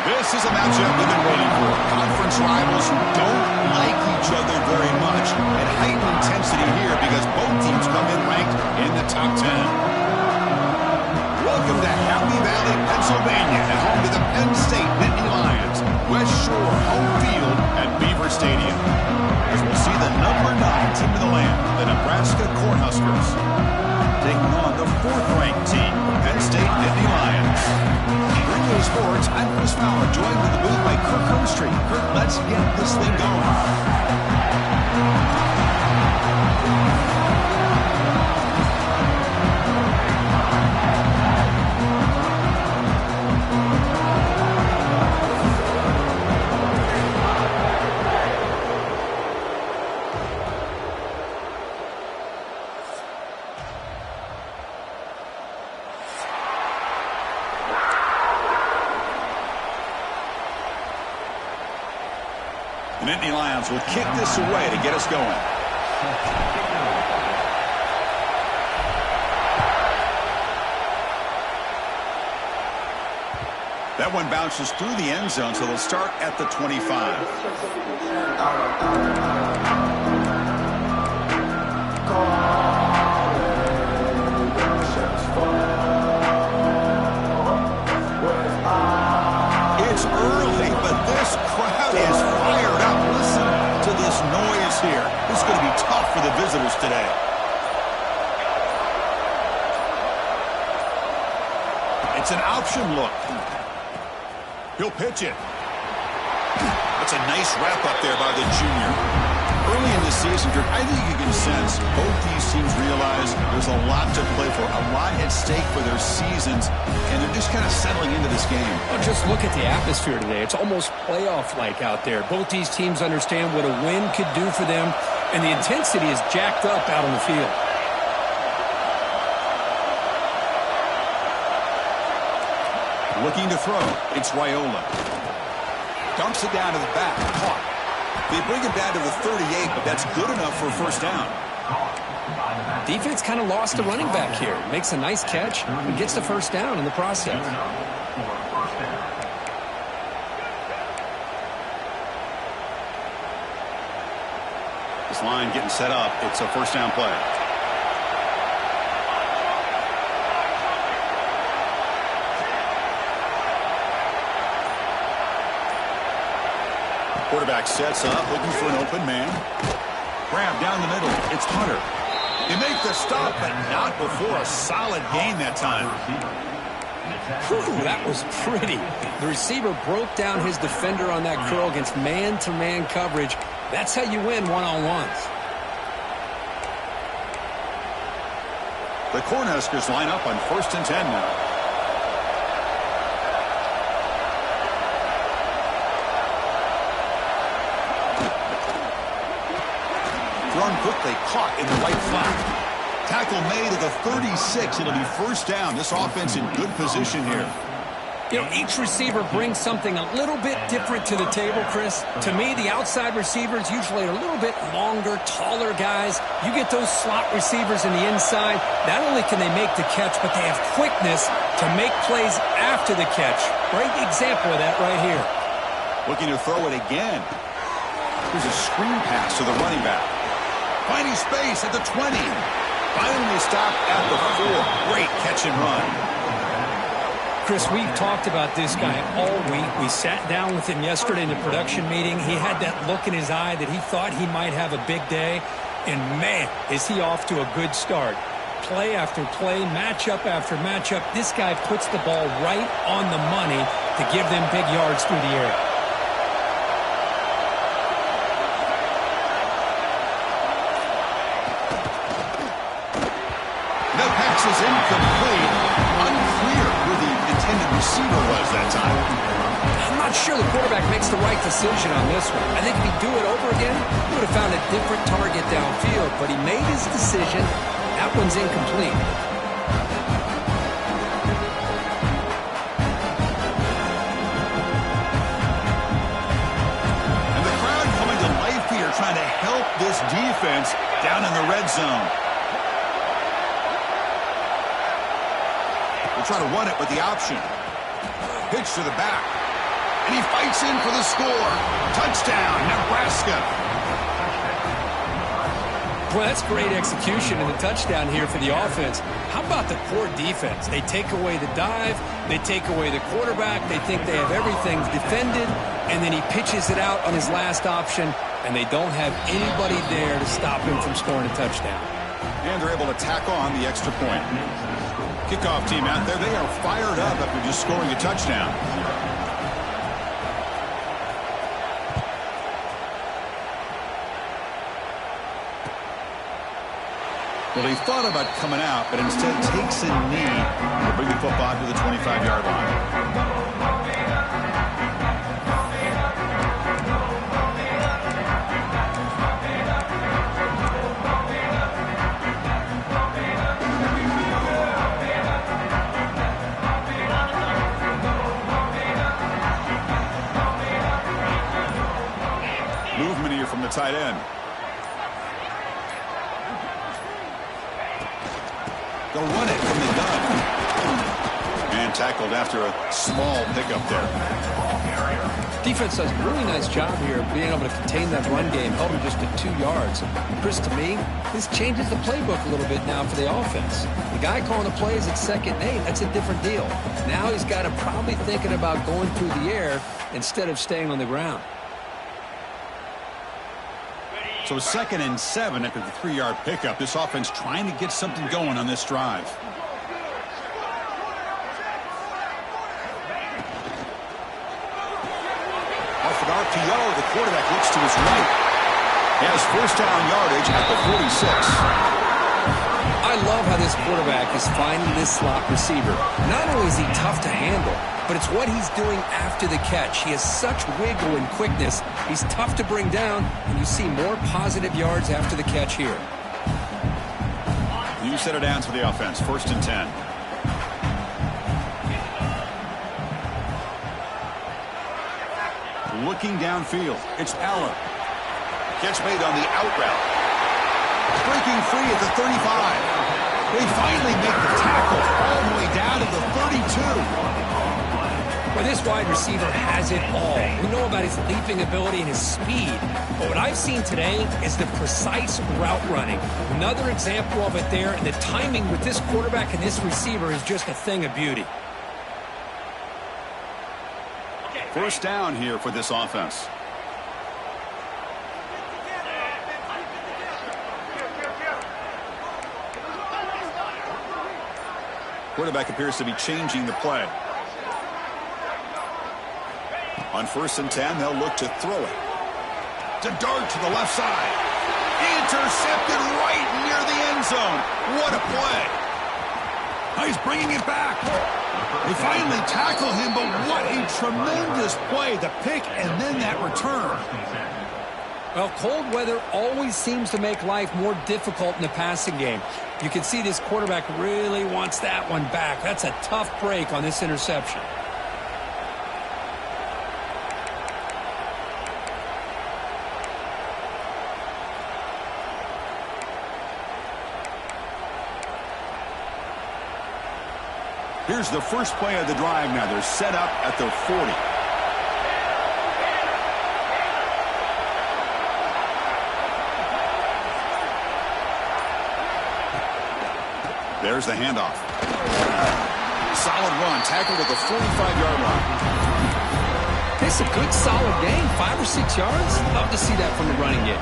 This is a matchup we've been waiting for. Conference rivals who don't like each other very much. And heightened intensity here because both teams come in ranked in the top 10. Welcome to Happy Valley, Pennsylvania, and home to the Penn State-Nittany Lions. West Shore home field at Beaver Stadium. As we'll see the number 9 team in the land, the Nebraska Cornhuskers, taking on the 4th-ranked team, Penn State-Nittany Lions. Bringing you sports, I'm Chris Fowler, joined in the booth by Kirk Hermstreet. Kirk, let's get this thing going. The Nittany Lions will kick this away to get us going. That one bounces through the end zone, so they'll start at the 25. It's early, but this crowd is fired up. Listen to this noise here. This is going to be tough for the visitors today. It's an option look. He'll pitch it. That's a nice wrap up there by the junior. Early in the season, I think you can sense both these teams realize there's a lot to play for, a lot at stake for their seasons, and they're just kind of settling into this game. Well, just look at the atmosphere today. It's almost playoff-like out there. Both these teams understand what a win could do for them, and the intensity is jacked up out on the field. Looking to throw. It's Raiola. Dumps it down to the back. Caught. They bring it down to the 38, but that's good enough for a first down. Defense kind of lost a running back here. Makes a nice catch and gets the first down in the process. This line getting set up. It's a first down play. Quarterback sets up, looking for an open man. Grab down the middle. It's Hunter. They make the stop, but not before a solid gain that time. Whew, that was pretty. The receiver broke down his defender on that curl against man-to-man coverage. That's how you win one-on-ones. The Cornhuskers line up on 1st and 10 now. Run quickly, caught in the right flat. Tackle made at the 36. It'll be first down. This offense in good position here. You know, each receiver brings something a little bit different to the table, Chris. To me, the outside receivers usually are a little bit longer, taller guys. You get those slot receivers in the inside. Not only can they make the catch, but they have quickness to make plays after the catch. Great example of that right here. Looking to throw it again. Here's a screen pass to the running back. Finding space at the 20. Finally stopped at the 4. Great catch and run. Chris, we've talked about this guy all week. We sat down with him yesterday in the production meeting. He had that look in his eye that he thought he might have a big day. And, man, is he off to a good start. Play after play, matchup after matchup. This guy puts the ball right on the money to give them big yards through the air. Is incomplete. Unclear who the intended receiver was that time. I'm not sure the quarterback makes the right decision on this one. I think if he'd do it over again, he would have found a different target downfield, but he made his decision. That one's incomplete. And the crowd coming to life here, trying to help this defense down in the red zone. We'll try to run it with the option. Pitch to the back. and he fights in for the score. Touchdown, Nebraska. Well, that's great execution and a touchdown here for the offense. How about the poor defense? They take away the dive, they take away the quarterback, they think they have everything defended, and then he pitches it out on his last option, and they don't have anybody there to stop him from scoring a touchdown. And they're able to tack on the extra point. Kickoff team out there, they are fired up after just scoring a touchdown. Well, he thought about coming out, but instead takes a knee to bring the football to the 25-yard line. Movement here from the tight end. They'll run it from the gun. And tackled after a small pickup there. Defense does a really nice job here of being able to contain that run game, held him just at 2 yards. Chris, to me, this changes the playbook a little bit now for the offense. The guy calling the plays at 2nd and 8, that's a different deal. Now he's got him probably thinking about going through the air instead of staying on the ground. So 2nd and 7 after the 3-yard pickup. This offense trying to get something going on this drive. Off an RPO, the quarterback looks to his right. He has first down yardage at the 46. I love how this quarterback is finding this slot receiver. Not only is he tough to handle, but it's what he's doing after the catch. He has such wiggle and quickness. He's tough to bring down, and you see more positive yards after the catch here. You set it down to the offense. 1st and 10. Looking downfield. It's Allen. Catch made on the out route. Breaking free at the 35. They finally make the tackle all the way down to the 32. Well, this wide receiver has it all. We know about his leaping ability and his speed. But what I've seen today is the precise route running. Another example of it there, and the timing with this quarterback and this receiver is just a thing of beauty. First down here for this offense. Quarterback appears to be changing the play. On 1st and 10, they'll look to throw it. To dart to the left side. Intercepted right near the end zone. What a play. Oh, he's bringing it back. They finally tackle him, but what a tremendous play. The pick and then that return. Well, cold weather always seems to make life more difficult in the passing game. You can see this quarterback really wants that one back. That's a tough break on this interception. Here's the first play of the drive now. They're set up at the 40. There's the handoff. Solid run, tackled at the 45-yard line. It's a good, solid game, 5 or 6 yards. Love to see that from the running game.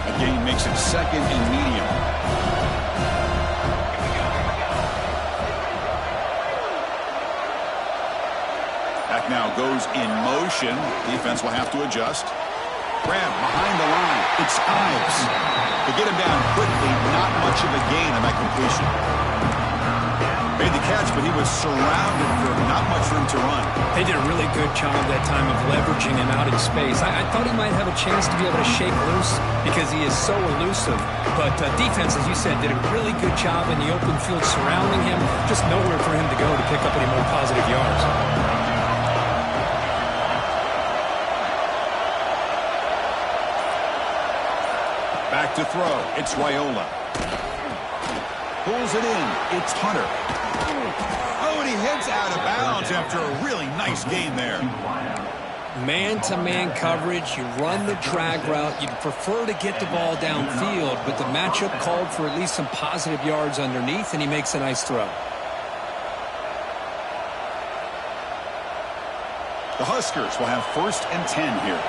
A gain makes it 2nd and medium. Now goes in motion. Defense will have to adjust. Grab behind the line. It's Ives. To get him down quickly, not much of a gain on that completion. Made the catch, but he was surrounded for not much room to run. They did a really good job that time of leveraging him out in space. I thought he might have a chance to be able to shake loose because he is so elusive. But defense, as you said, did a really good job in the open field surrounding him. Just nowhere for him to go to pick up any more positive yards. back to throw. It's Raiola. Pulls it in. It's Hunter. Oh, and he heads out of bounds after a really nice gain there. Man-to-man coverage, you run the drag route. You'd prefer to get the ball downfield, but the matchup called for at least some positive yards underneath, and he makes a nice throw. The Huskers will have 1st and 10 here.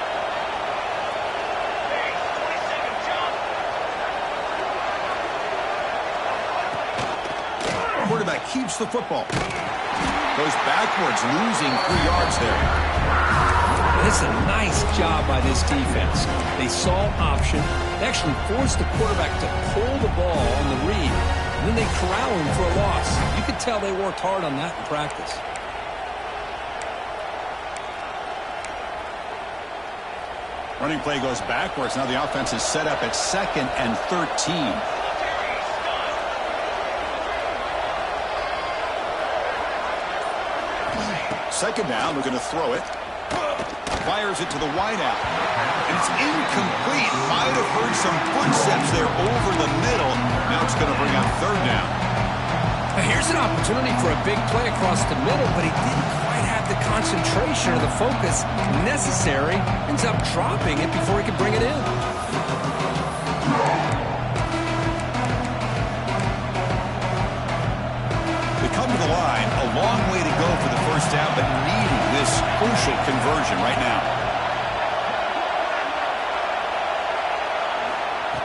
Quarterback keeps the football. Goes backwards, losing 3 yards there. This is a nice job by this defense. They saw option. They actually forced the quarterback to pull the ball on the read, and then they corral him for a loss. You could tell they worked hard on that in practice. Running play goes backwards. Now the offense is set up at 2nd and 13. Second down, they're going to throw it. Fires it to the wideout. And it's incomplete. Might have heard some footsteps there over the middle. Now it's going to bring up 3rd down. Now here's an opportunity for a big play across the middle, but he didn't quite have the concentration or the focus necessary. Ends up dropping it before he could bring it in. They come to the line. A long way to go for the 1st down, but needing this crucial conversion right now.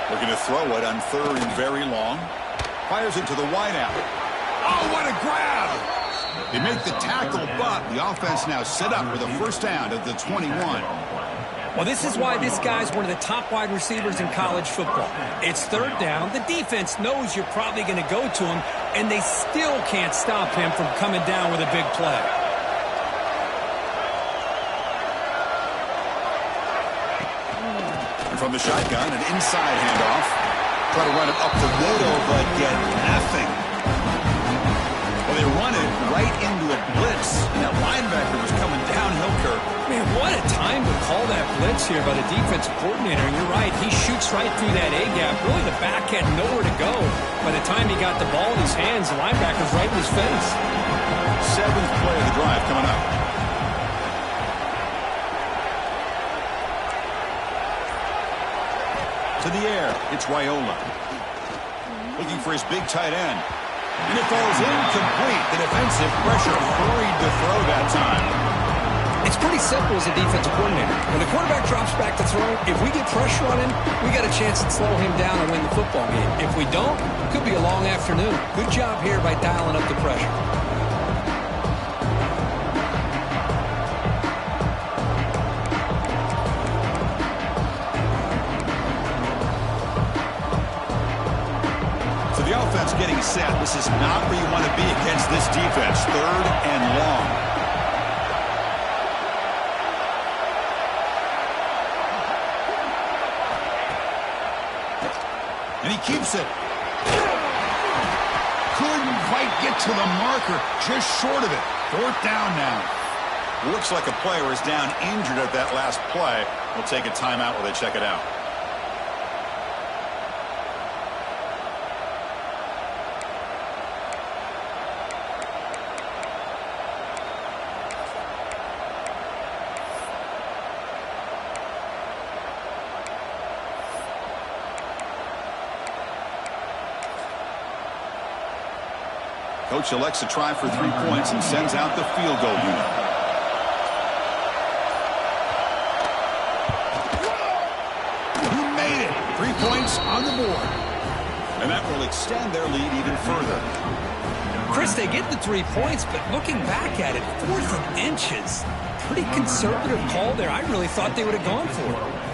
They're going to throw it on 3rd and very long. Fires it to the wideout. Oh, what a grab! They make the tackle, but the offense now set up for the 1st down at the 21. Well, this is why this guy's one of the top wide receivers in college football. It's 3rd down. The defense knows you're probably going to go to him, and they still can't stop him from coming down with a big play. And from the shotgun, an inside handoff. Try to run it up the middle, but get nothing. Well, they run it right into a blitz, and that linebacker was coming downhill, Kirk. Man, what a time to call that blitz here by the defensive coordinator. And you're right, he shoots right through that A-gap. Really, the back had nowhere to go. By the time he got the ball in his hands, the linebacker's right in his face. 7th play of the drive coming up. To the air, it's Raiola. Looking for his big tight end. And it falls incomplete. The defensive pressure hurried the throw that time. It's pretty simple as a defensive coordinator. When the quarterback drops back to throw, if we get pressure on him, we got a chance to slow him down and win the football game. If we don't, it could be a long afternoon. Good job here by dialing up the pressure. So the offense getting set. This is not where you want to be against this defense. 3rd and long. And he keeps it. Couldn't quite get to the marker. Just short of it. 4th down now. Looks like a player is down injured at that last play. We'll take a timeout while they check it out. Coach elects to try for 3 points and sends out the field goal unit. He made it. 3 points on the board. And that will extend their lead even further. Chris, they get the 3 points, but looking back at it, 4th and inches. Pretty conservative call there. I really thought they would have gone for it.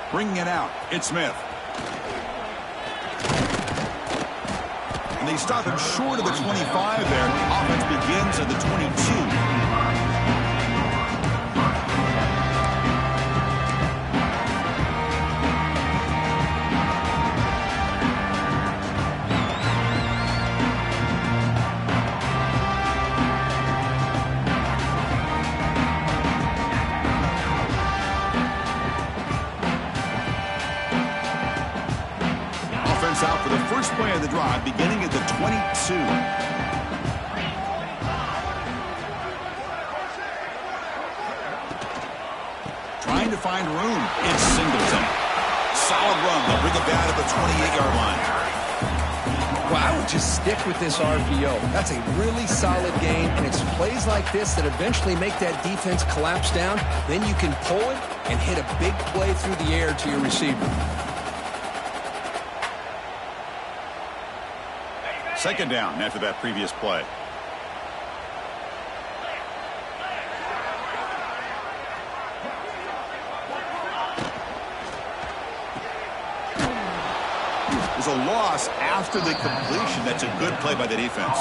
Bringing it out, it's Smith. And they stop him short of the 25 there. Offense begins at the 22. 2. Trying to find room. It's Singleton. Solid run. They'll bring it down to the 28-yard line. Well, I would just stick with this RPO. That's a really solid game, and it's plays like this that eventually make that defense collapse down. Then you can pull it and hit a big play through the air to your receiver. Second down after that previous play. There's a loss after the completion. That's a good play by the defense.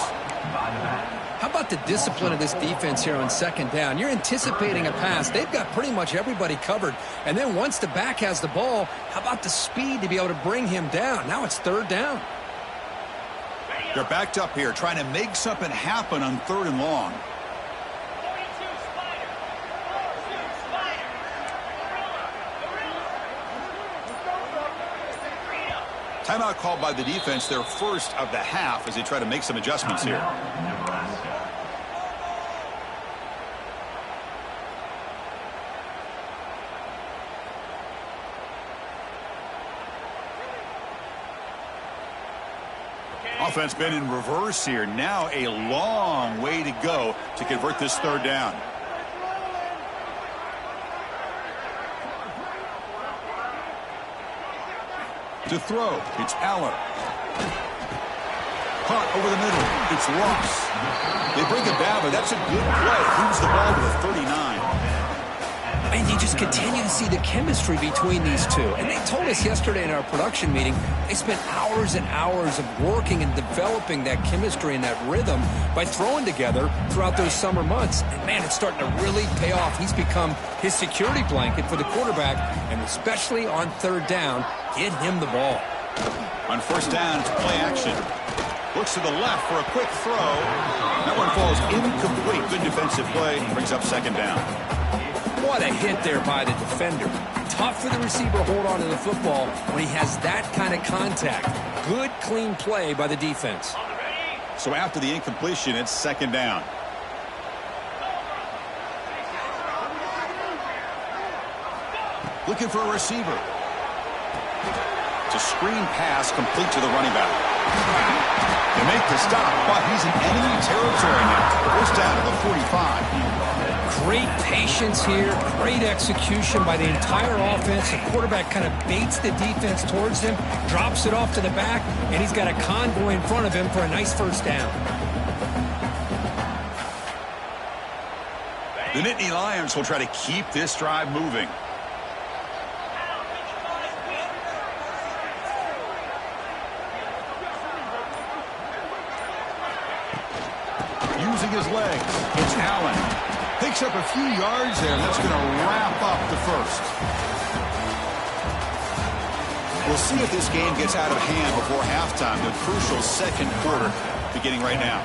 How about the discipline of this defense here on second down? You're anticipating a pass. They've got pretty much everybody covered. And then once the back has the ball, how about the speed to be able to bring him down? Now it's third down. They're backed up here trying to make something happen on 3rd and long. Timeout called by the defense, their first of the half, as they try to make some adjustments here. Offense been in reverse here. Now a long way to go to convert this 3rd down. To throw, it's Aller. Caught over the middle, it's Ross. They bring it down, but that's a good play. Moves the ball to the 39. And you just continue to see the chemistry between these two. And they told us yesterday in our production meeting, they spent hours and hours of working and developing that chemistry and that rhythm by throwing together throughout those summer months. And, man, it's starting to really pay off. He's become his security blanket for the quarterback, and especially on 3rd down, get him the ball. On 1st down, it's play action. Looks to the left for a quick throw. That one falls incomplete. Good defensive play. Brings up 2nd down. What a hit there by the defender. Tough for the receiver to hold on to the football when he has that kind of contact. Good, clean play by the defense. So after the incompletion, it's 2nd down. Looking for a receiver. It's a screen pass complete to the running back. They make the stop, but he's in enemy territory now. First down to the 45. Great patience here, great execution by the entire offense. The quarterback kind of baits the defense towards him, drops it off to the back, and he's got a convoy in front of him for a nice first down. The Nittany Lions will try to keep this drive moving. Using his legs, it's Allen. Picks up a few yards there, and that's going to wrap up the first. We'll see if this game gets out of hand before halftime. The crucial 2nd quarter beginning right now.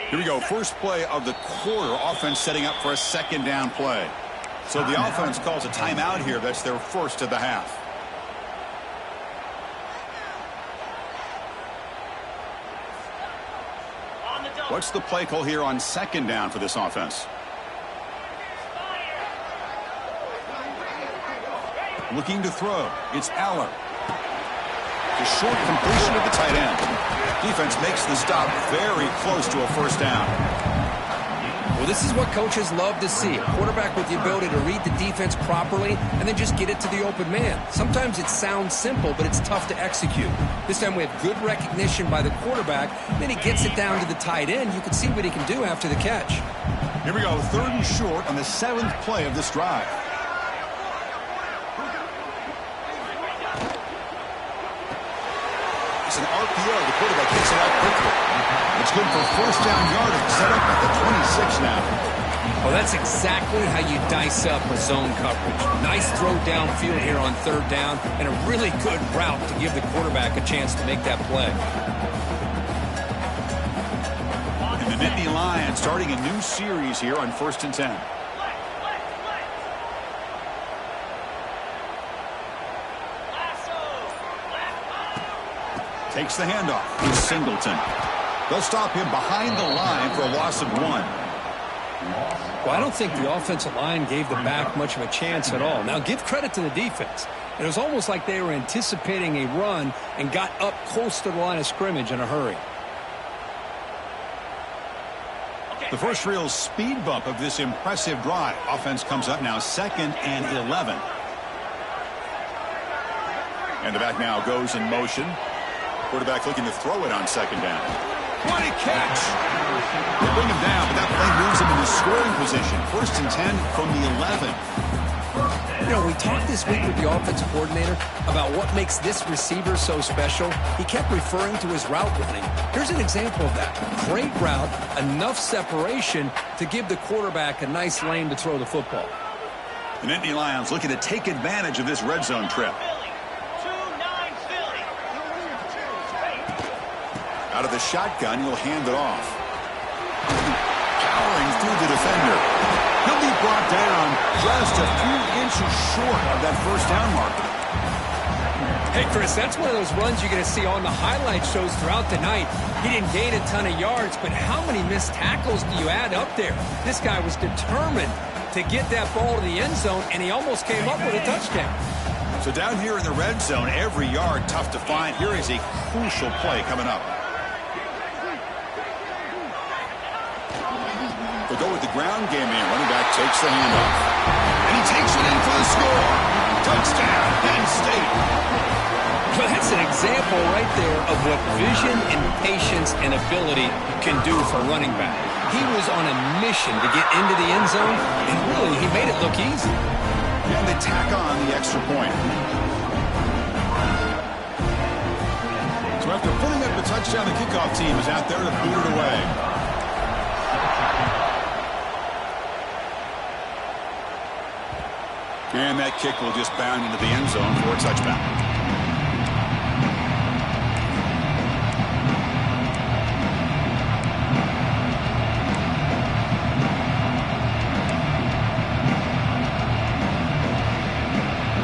Here we go. First play of the quarter. Offense setting up for a 2nd down play. So the offense calls a timeout here. That's their first of the half. What's the play call here on 2nd down for this offense? Looking to throw. It's Aller. The short completion of the tight end. Defense makes the stop very close to a first down. Well, this is what coaches love to see. A quarterback with the ability to read the defense properly and then just get it to the open man. Sometimes it sounds simple, but it's tough to execute. This time we have good recognition by the quarterback. Then he gets it down to the tight end. You can see what he can do after the catch. Here we go. 3rd and short on the 7th play of this drive. It's an RPO. The quarterback kicks it out quickly. It's good for first down yardage. Set up at the 26 now. Well, that's exactly how you dice up a zone coverage. Nice throw downfield here on third down, and a really good route to give the quarterback a chance to make that play. And the Nittany Lions starting a new series here on 1st and 10. Takes the handoff. He's Singleton. They'll stop him behind the line for a loss of 1. Well, I don't think the offensive line gave the back much of a chance at all. Now, give credit to the defense. It was almost like they were anticipating a run and got up close to the line of scrimmage in a hurry. The first real speed bump of this impressive drive. Offense comes up now 2nd and 11. And the back now goes in motion. Quarterback looking to throw it on 2nd down. What a catch! They bring him down, but that play moves him into scoring position. 1st and 10 from the 11. You know, we talked this week with the offensive coordinator about what makes this receiver so special. He kept referring to his route running. Here's an example of that. Great route, enough separation to give the quarterback a nice lane to throw the football. The Nittany Lions looking to take advantage of this red zone trip. Out of the shotgun, he'll hand it off. Powering through the defender. He'll be brought down just a few inches short of that 1st down marker. Hey, Chris, that's one of those runs you're going to see on the highlight shows throughout the night. He didn't gain a ton of yards, but how many missed tackles do you add up there? This guy was determined to get that ball to the end zone, and he almost came up with a touchdown. So down here in the red zone, every yard tough to find. Here is a crucial play coming up. They'll go with the ground game in. Running back takes the handoff. And he takes it in for the score. Touchdown, Penn State. Well, that's an example right there of what vision and patience and ability can do for a running back. He was on a mission to get into the end zone, and really, he made it look easy. And they tack on the extra point. So after putting up the touchdown, the kickoff team is out there to boot it away. And that kick will just bound into the end zone for a touchdown.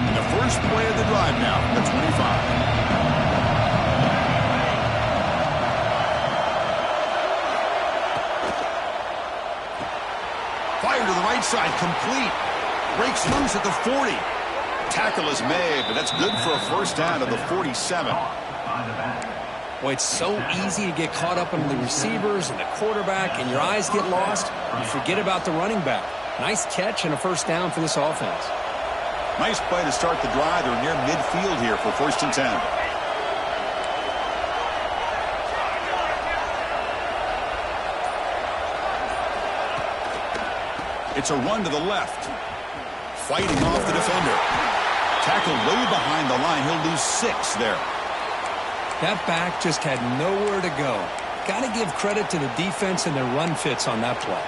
And the first play of the drive now, the 25. Fire to the right side, complete. Breaks loose at the 40. Tackle is made, but that's good for a 1st down of the 47. Well, it's so easy to get caught up in the receivers and the quarterback, and your eyes get lost. You forget about the running back. Nice catch and a 1st down for this offense. Nice play to start the drive. They're near midfield here for 1st and 10. It's a run to the left. Fighting off the defender. Tackled way behind the line. He'll lose 6 there. That back just had nowhere to go. Got to give credit to the defense and their run fits on that play.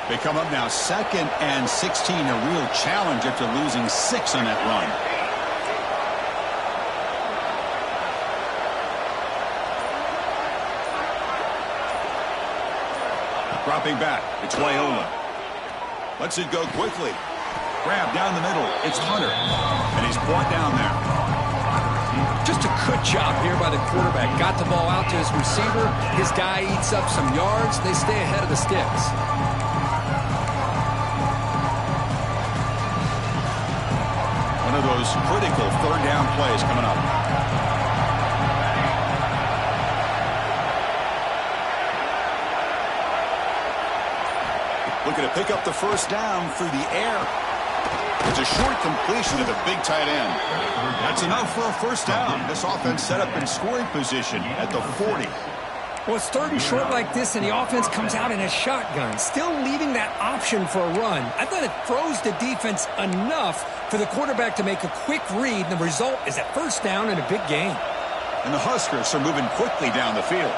They come up now 2nd and 16. A real challenge after losing 6 on that run. Dropping back, it's Loyola. Lets it go quickly. Grab down the middle, it's Hunter. And he's brought down there. Just a good job here by the quarterback. Got the ball out to his receiver. His guy eats up some yards. They stay ahead of the sticks. One of those critical 3rd down plays coming up. Looking to pick up the 1st down through the air. It's a short completion to the big tight end. That's enough for a 1st down. This offense set up in scoring position at the 40. Well, it's 3rd and short like this, and the offense comes out in a shotgun, still leaving that option for a run. I thought it throws the defense enough for the quarterback to make a quick read, and the result is a 1st down and a big gain. And the Huskers are moving quickly down the field.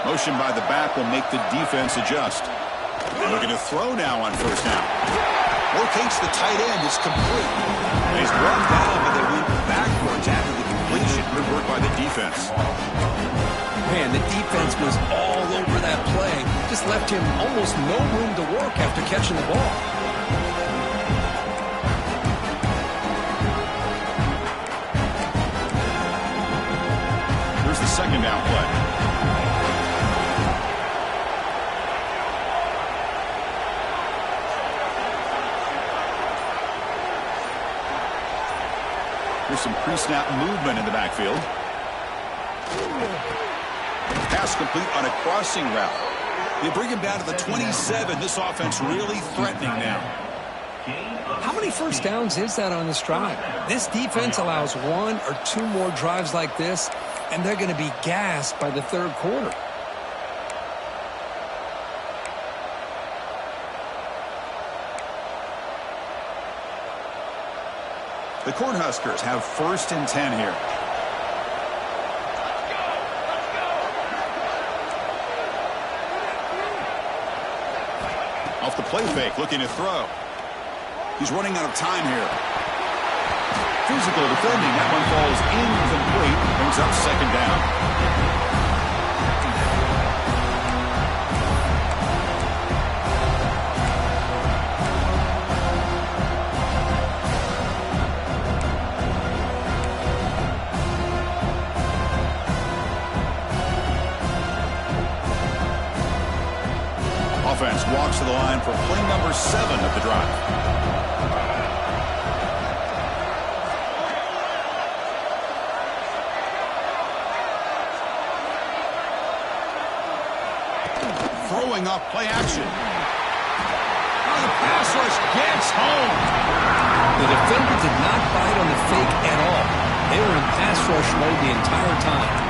Motion by the back will make the defense adjust. And looking to throw now on first down. Locates the tight end. It's complete. He's brought down, but they went backwards after the completion. Good work by the defense. Man, the defense was all over that play. Just left him almost no room to work after catching the ball. Here's the second down play. There's some pre-snap movement in the backfield. Pass complete on a crossing route. They bring him down to the 27. This offense really threatening now. How many first downs is that on this drive? This defense allows one or two more drives like this, and they're going to be gassed by the third quarter. The Cornhuskers have 1st and 10 here. Off the play fake, looking to throw. He's running out of time here. Physical defending. That one falls incomplete. Brings up second down. Offense walks to the line for play number 7 of the drive. Throwing off play action. Oh, the pass rush gets home. The defender did not bite on the fake at all. They were in pass rush mode the entire time.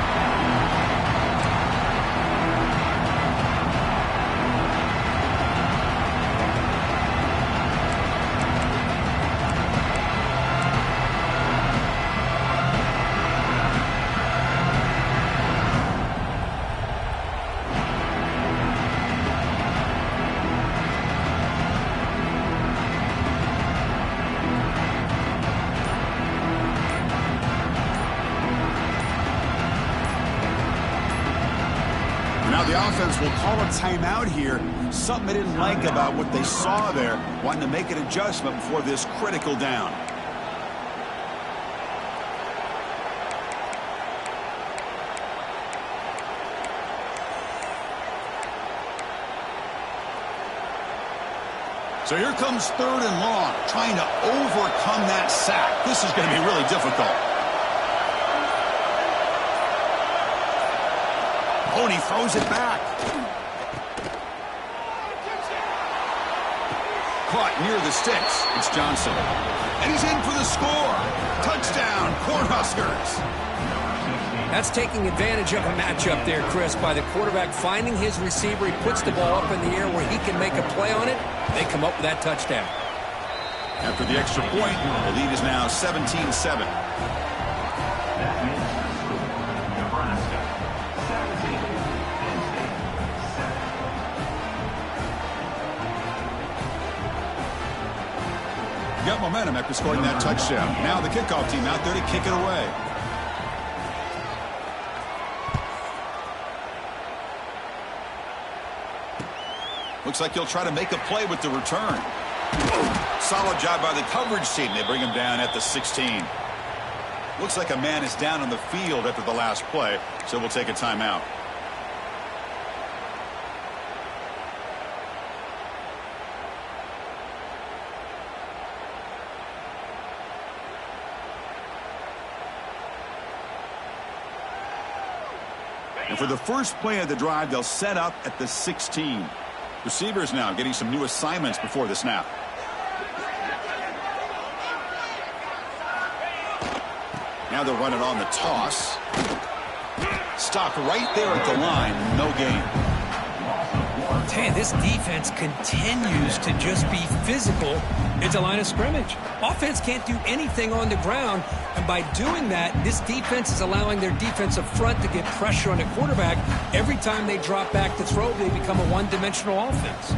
The offense will call a timeout here. Something they didn't like about what they saw there. Wanting to make an adjustment before this critical down. So here comes 3rd and long. Trying to overcome that sack. This is going to be really difficult. And he throws it back. Caught near the sticks. It's Johnson. And he's in for the score. Touchdown, Cornhuskers. That's taking advantage of a matchup there, Chris, by the quarterback finding his receiver. He puts the ball up in the air where he can make a play on it. They come up with that touchdown. After the extra point, the lead is now 17-7. Got momentum after scoring that touchdown. Now the kickoff team out there to kick it away. Looks like he'll try to make a play with the return. Solid job by the coverage team. They bring him down at the 16. Looks like a man is down on the field after the last play, so we'll take a timeout. And for the first play of the drive, they'll set up at the 16. Receivers now getting some new assignments before the snap. Now they'll run it on the toss. Stopped right there at the line. No gain. Man, this defense continues to just be physical at the line of scrimmage. Offense can't do anything on the ground, and by doing that, this defense is allowing their defensive front to get pressure on the quarterback. Every time they drop back to throw, they become a one-dimensional offense.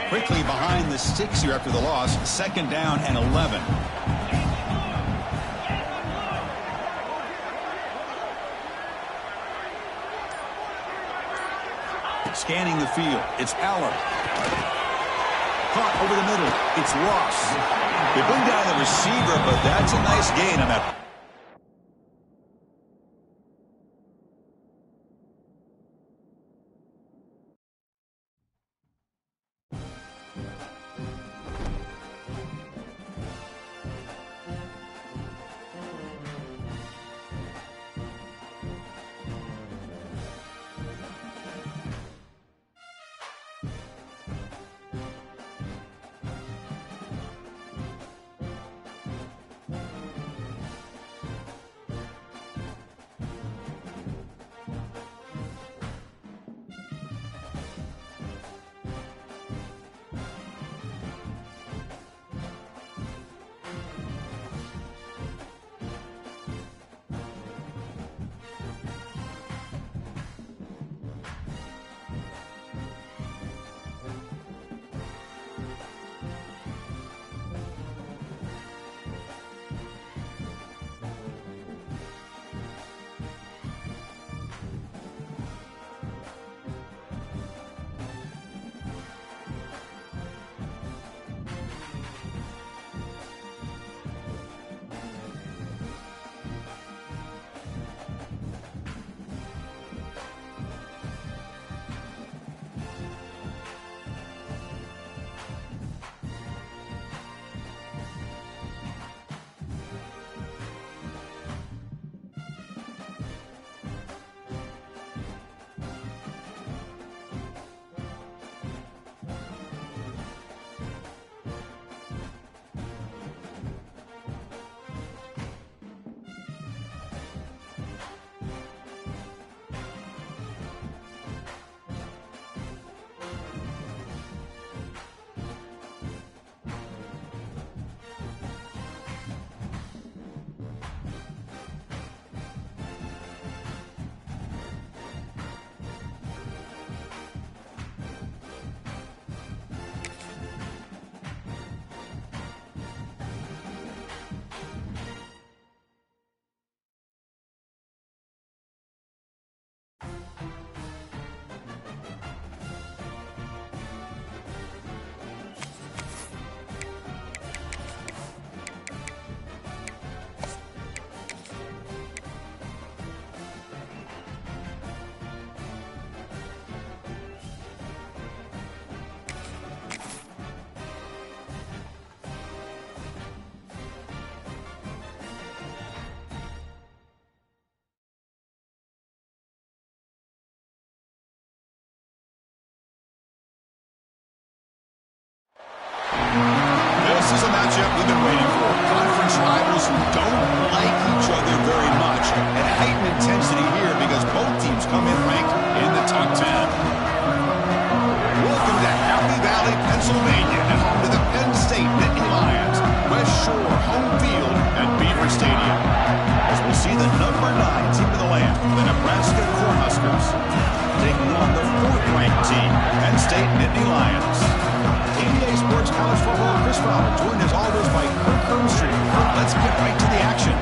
Quickly behind the sticks here after the loss, 2nd down and 11. Scanning the field, it's Aller. Caught over the middle, it's Ross. They bring down the receiver, but that's a nice gain on that. This is a matchup we've been waiting for. Conference rivals who don't like each other very much. And heightened intensity here because both teams come in ranked in the top 10. Welcome to Happy Valley, Pennsylvania, and home to the Penn State-Nittany Lions. West Shore home field at Beaver Stadium. As we'll see the number 9 team of the land, the Nebraska Cornhuskers, taking on the 4th-ranked team, Penn State-Nittany Lions. NBA Sports College Football, Chris Fowler, joined as always by Kirk Hermstreet. Kirk, let's get right to the action.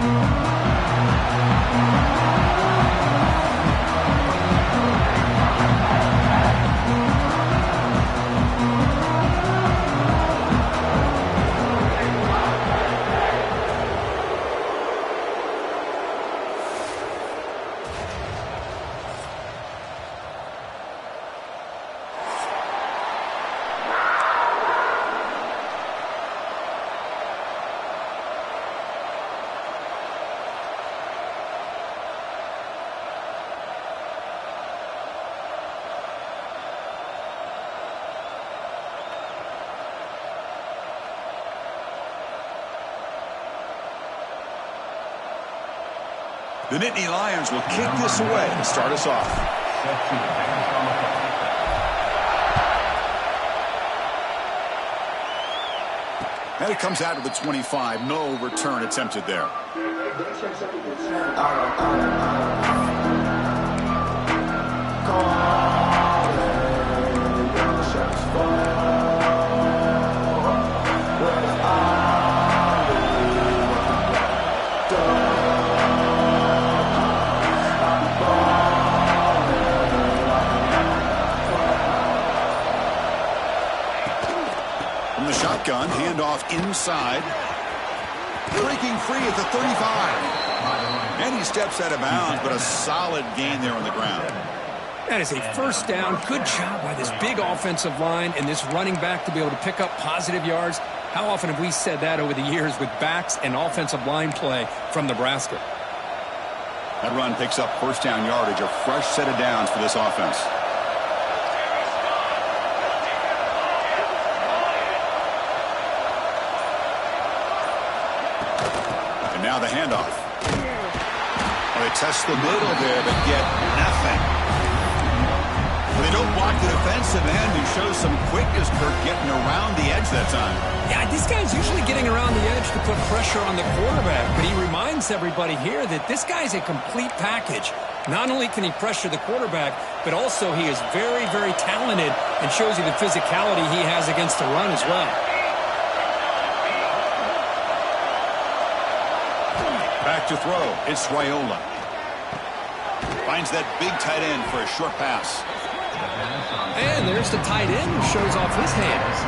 The Nittany Lions will kick this away to start us off. And it comes out to the 25. No return attempted there. From the shotgun, handoff inside. Breaking free at the 35. And he steps out of bounds, but a solid gain there on the ground. That is a first down. Good job by this big offensive line and this running back to be able to pick up positive yards. How often have we said that over the years with backs and offensive line play from Nebraska? That run picks up first down yardage, a fresh set of downs for this offense. And now the handoff. Well, they test the middle there, but get nothing. They don't block the defensive end, who shows some quickness, Kirk, getting around the edge that time. Yeah, this guy's usually getting around the edge to put pressure on the quarterback, but he reminds everybody here that this guy's a complete package. Not only can he pressure the quarterback, but also he is very, very talented and shows you the physicality he has against the run as well. Back to throw. It's Raiola. Finds that big tight end for a short pass. And there's the tight end who shows off his hands.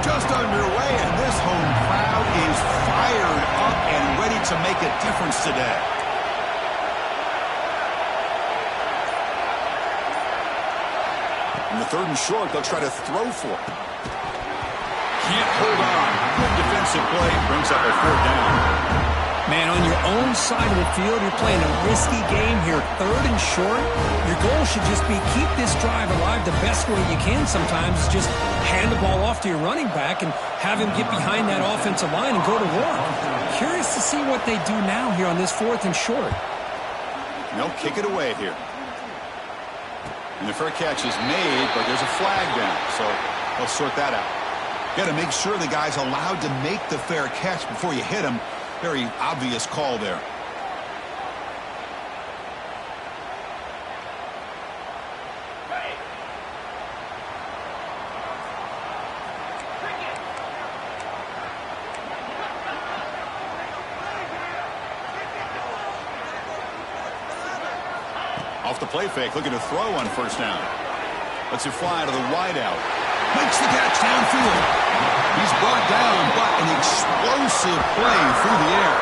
Just underway, and this home crowd is fired up and ready to make a difference today. In the third and short, they'll try to throw for it. Can't hold on. Good defensive play. Brings up a fourth down. Man, on your own side of the field, you're playing a risky game here. Third and short, your goal should just be keep this drive alive the best way you can sometimes. Just hand the ball off to your running back and have him get behind that offensive line and go to work. Curious to see what they do now here on this fourth and short. They'll kick it away here. And the fair catch is made, but there's a flag down, so they'll sort that out. Got to make sure the guy's allowed to make the fair catch before you hit him. Very obvious call there. Off the play fake, looking to throw on first down. Lets it fly to the wideout. Makes the catch downfield. He's brought down, but an explosive play through the air.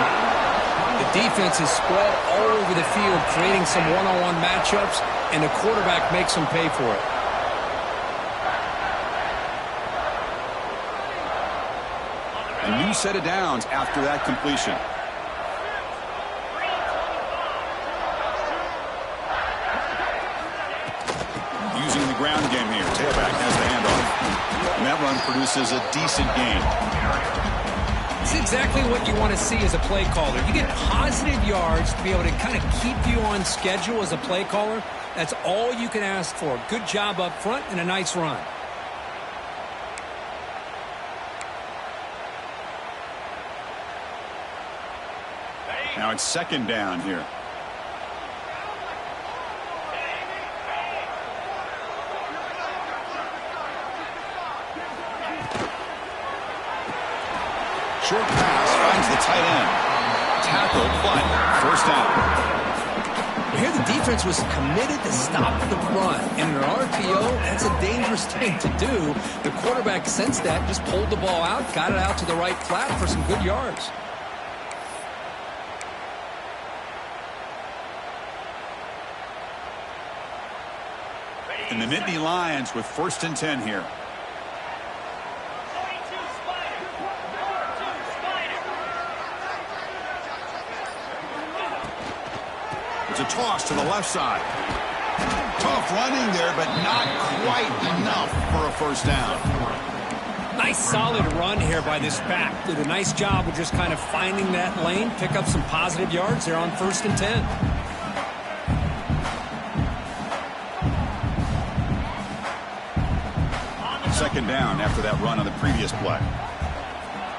The defense is spread all over the field, creating some one-on-one matchups, and the quarterback makes them pay for it. A new set of downs after that completion. Using the ground game here. Tailback has the handoff. And that run produces a decent gain. It's exactly what you want to see as a play caller. You get positive yards to be able to kind of keep you on schedule as a play caller. That's all you can ask for. Good job up front and a nice run. Now it's second down here. Short pass finds the tight end. Tackled, but first down. Here the defense was committed to stop the run. And in an RPO, that's a dangerous thing to do. The quarterback sensed that, just pulled the ball out, got it out to the right flat for some good yards. And the Nittany Lions with 1st and 10 here. It's a toss to the left side. off running there, but not quite enough for a first down. Nice solid run here by this back. Did a nice job of just kind of finding that lane, pick up some positive yards there on 1st and 10. Second down after that run on the previous play.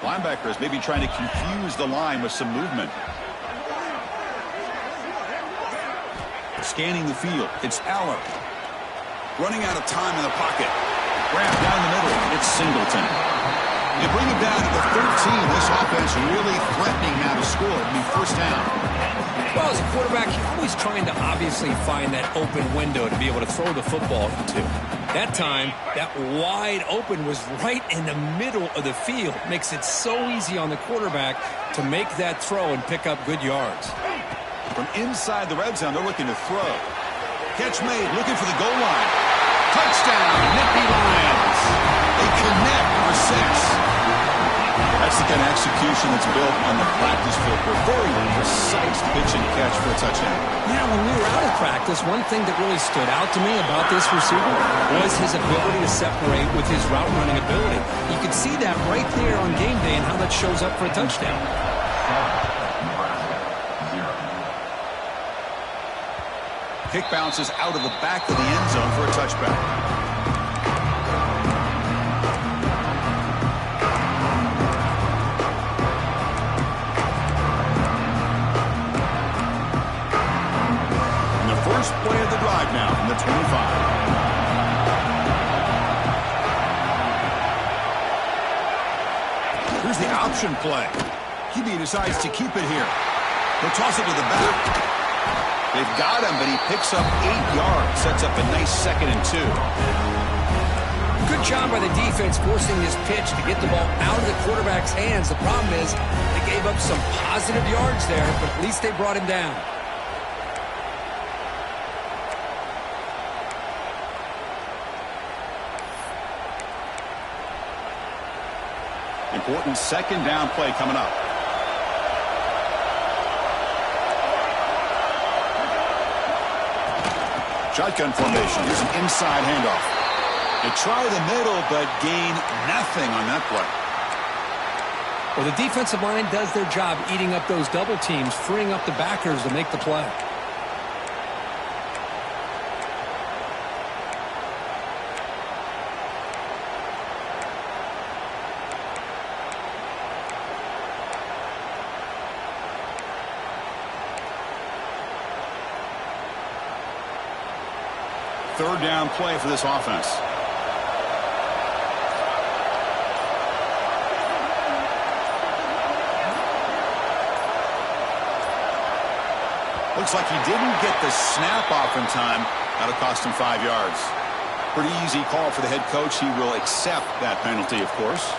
Linebackers maybe trying to confuse the line with some movement. Scanning the field. It's Aller. Running out of time in the pocket. Grab down the middle. It's Singleton. They bring him down to the 13. This offense really threatening now to score. I mean, first down. Well, as a quarterback, you're always trying to obviously find that open window to be able to throw the football into. That time, that wide open was right in the middle of the field. Makes it so easy on the quarterback to make that throw and pick up good yards. From inside the red zone, they're looking to throw. Catch made, looking for the goal line. Touchdown, Nittany Lions. They connect for 6. That's the kind of execution that's built on the practice field. A very precise pitch and catch for a touchdown. Yeah, when we were out of practice, one thing that really stood out to me about this receiver was his ability to separate with his route running ability. You could see that right there on game day and how that shows up for a touchdown. Kick bounces out of the back of the end zone for a touchback. And the first play of the drive now from the 25. Here's the option play. QB decides to keep it here. He'll toss it to the back. They've got him, but he picks up 8 yards. Sets up a nice 2nd and 2. Good job by the defense forcing this pitch to get the ball out of the quarterback's hands. The problem is they gave up some positive yards there, but at least they brought him down. Important 2nd down play coming up. Shotgun formation. Here's an inside handoff. They try the middle, but gain nothing on that play. Well, the defensive line does their job eating up those double teams, freeing up the backers to make the play. Third down play for this offense. Looks like he didn't get the snap off in time. That'll cost him 5 yards. Pretty easy call for the head coach. He will accept that penalty, of course.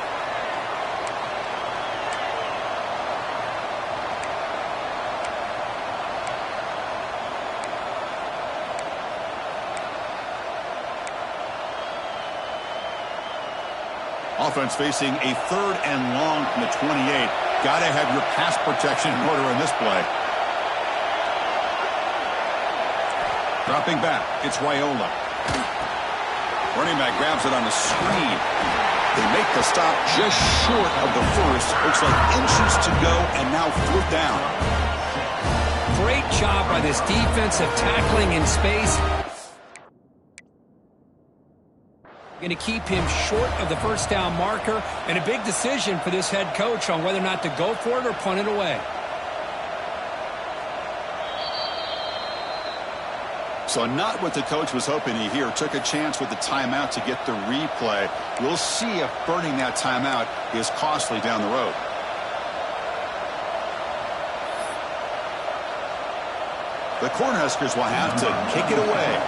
Offense facing a 3rd and long from the 28. Got to have your pass protection in order in this play. Dropping back, it's Raiola. Running back grabs it on the screen. They make the stop just short of the first. Looks like inches to go, and now 4th down. Great job by this defensive tackling in space. Going to keep him short of the first down marker, and a big decision for this head coach on whether or not to go for it or punt it away. So not what the coach was hoping to hear. Took a chance with the timeout to get the replay. We'll see if burning that timeout is costly down the road. The Cornhuskers will have to kick it away.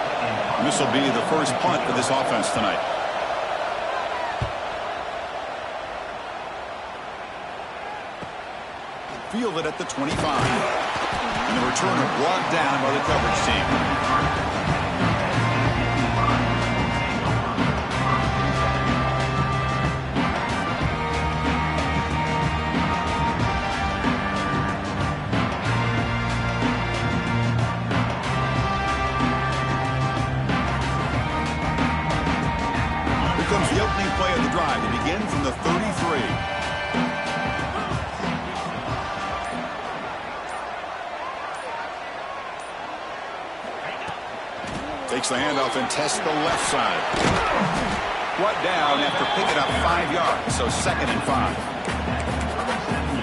This will be the first punt for this offense tonight. Fielded at the 25. And the returner brought down by the coverage team. Takes the handoff and tests the left side. Brought down after picking up 5 yards, so 2nd and 5.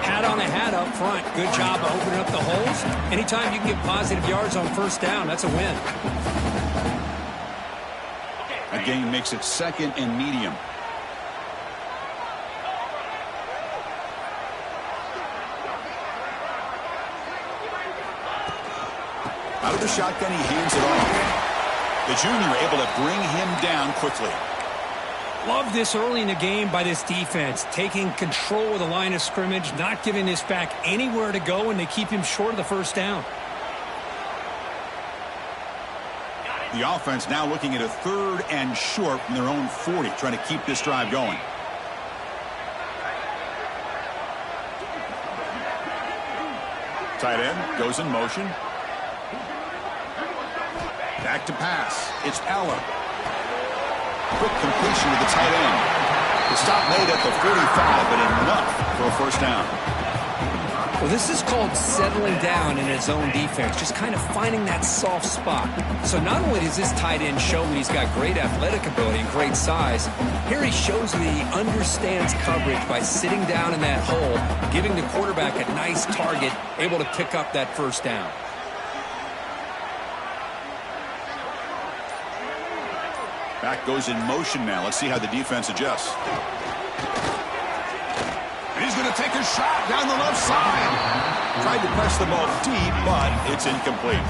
Hat on a hat up front. Good job of opening up the holes. Anytime you can get positive yards on first down, that's a win. A gain makes it 2nd and medium. Out of the shotgun, he hands it off. The junior able to bring him down quickly. Love this early in the game by this defense, taking control of the line of scrimmage, not giving this back anywhere to go, and they keep him short of the first down. The offense now looking at a 3rd and short from their own 40, trying to keep this drive going. Tight end goes in motion. Back to pass. It's Allen. Quick completion to the tight end. The stop made at the 45, but enough for a first down. Well, this is called settling down in his own defense, just kind of finding that soft spot. So not only does this tight end show that he's got great athletic ability and great size, here he shows that he understands coverage by sitting down in that hole, giving the quarterback a nice target, able to pick up that first down. Back goes in motion now. Let's see how the defense adjusts. And he's going to take a shot down the left side. Tried to press the ball deep, but it's incomplete.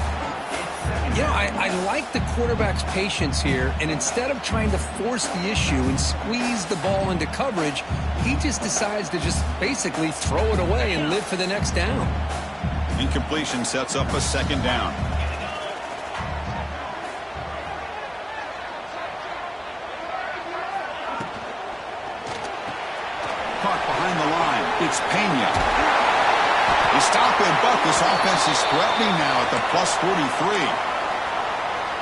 You know, I like the quarterback's patience here, and instead of trying to force the issue and squeeze the ball into coverage, he just decides to just basically throw it away and live for the next down. Incompletion sets up a 2nd down. Behind the line, it's Pena. You stop and buck. This offense is threatening now at the plus 43.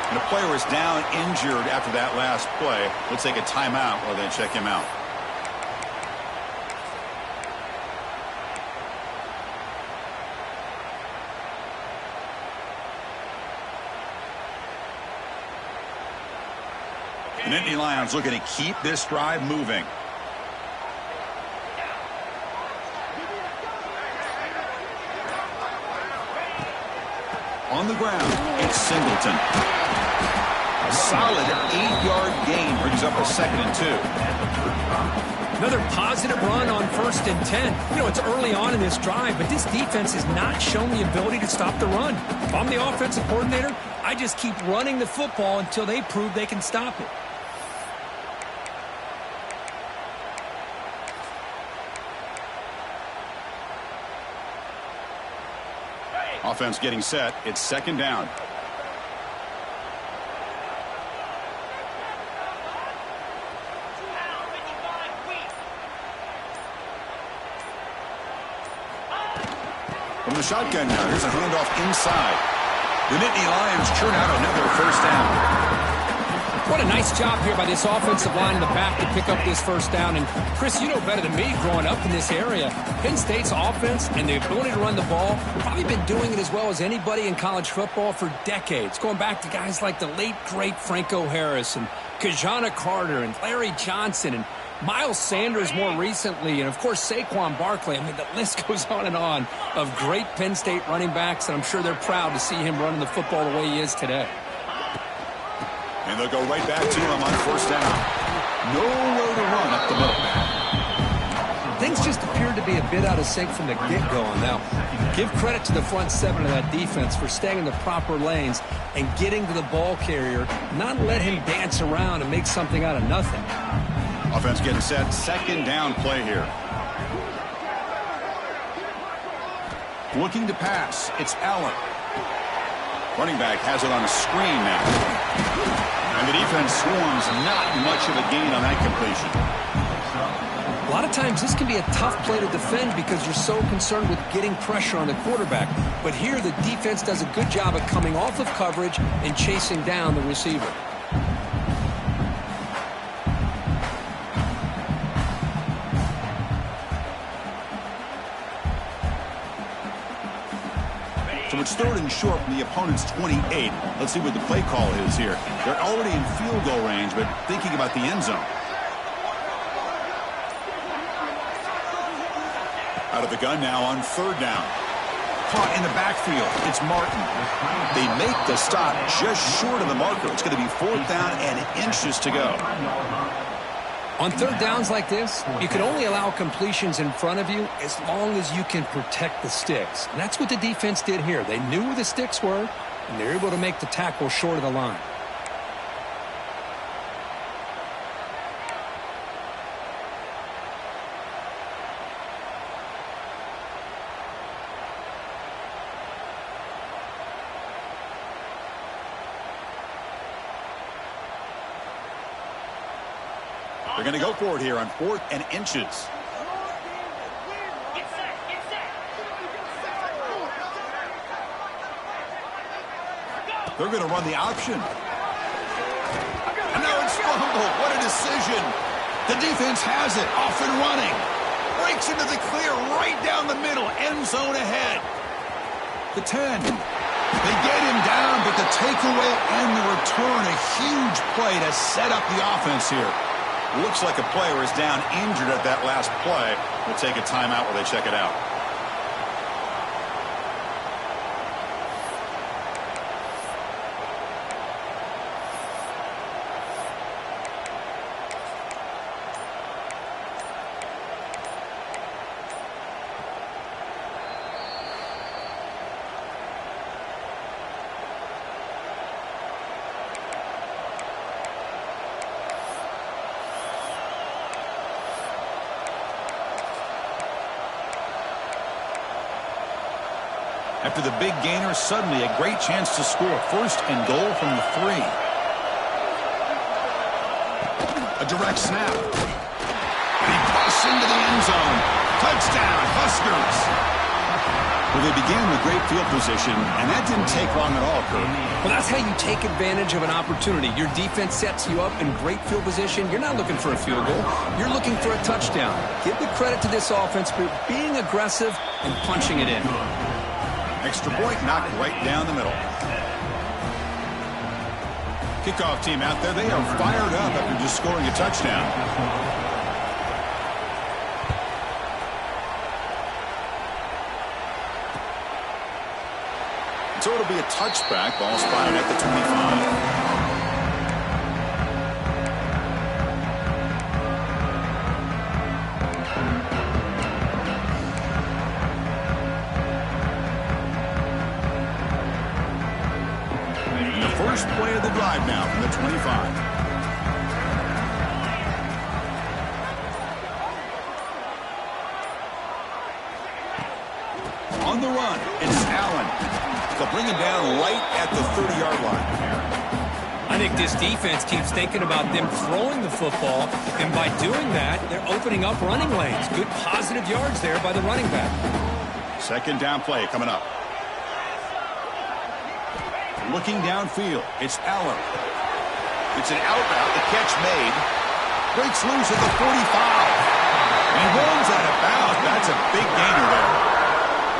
And the player is down injured after that last play. We'll take a timeout or then check him out. The Nittany Lions looking to keep this drive moving. On the ground, it's Singleton. A solid 8-yard gain brings up a 2nd and 2. Another positive run on 1st and 10. You know, it's early on in this drive, but this defense has not shown the ability to stop the run. If I'm the offensive coordinator, I just keep running the football until they prove they can stop it. Offense getting set. It's 2nd down. From the shotgun now, here's a handoff inside. The Nittany Lions churn out another first down. What a nice job here by this offensive line in the back to pick up this first down. And, Chris, you know better than me growing up in this area, Penn State's offense and the ability to run the ball, probably been doing it as well as anybody in college football for decades, going back to guys like the late, great Franco Harris and Kajana Carter and Larry Johnson and Miles Sanders more recently, and, of course, Saquon Barkley. I mean, the list goes on and on of great Penn State running backs, and I'm sure they're proud to see him running the football the way he is today. And they'll go right back to him on first down. Nowhere to run up the middle. Things just appeared to be a bit out of sync from the get-go. Now, give credit to the front 7 of that defense for staying in the proper lanes and getting to the ball carrier, not let him dance around and make something out of nothing. Offense getting set. 2nd down play here. Looking to pass. It's Allen. Running back has it on a screen now. And the defense swarms, not much of a gain on that completion. A lot of times this can be a tough play to defend because you're so concerned with getting pressure on the quarterback. But here the defense does a good job of coming off of coverage and chasing down the receiver. So it's 3rd and short from the opponent's 28. Let's see what the play call is here. They're already in field goal range, but thinking about the end zone. Out of the gun now on 3rd down. Caught in the backfield. It's Martin. They make the stop just short of the marker. It's going to be 4th down and inches to go. On 3rd downs like this, you can only allow completions in front of you as long as you can protect the sticks. And that's what the defense did here. They knew where the sticks were, and they're able to make the tackle short of the line. They're going to go for it here on 4th and inches. They're going to run the option. And now it's fumbled. What a decision. The defense has it. Off and running. Breaks into the clear right down the middle. End zone ahead. The 10. They get him down, but the takeaway and the return, a huge play to set up the offense here. Looks like a player is down injured at that last play. We'll take a timeout while they check it out. After the big gainer, suddenly a great chance to score. 1st and goal from the 3. A direct snap. And he busts into the end zone. Touchdown, Huskers. Well, they began with great field position, and that didn't take long at all, Kurt. Well, that's how you take advantage of an opportunity. Your defense sets you up in great field position. You're not looking for a field goal. You're looking for a touchdown. Give the credit to this offense for being aggressive and punching it in. Extra point knocked right down the middle. Kickoff team out there. They are fired up after just scoring a touchdown. So it'll be a touchback. Ball spotted at the 25. First play of the drive now from the 25. On the run, it's Allen. They'll bring him down right at the 30-yard line. I think this defense keeps thinking about them throwing the football, and by doing that, they're opening up running lanes. Good positive yards there by the running back. 2nd down play coming up. Looking downfield, it's Allen. It's an out route, the catch made. Breaks loose at the 45. And runs out of bounds. That's a big gainer there.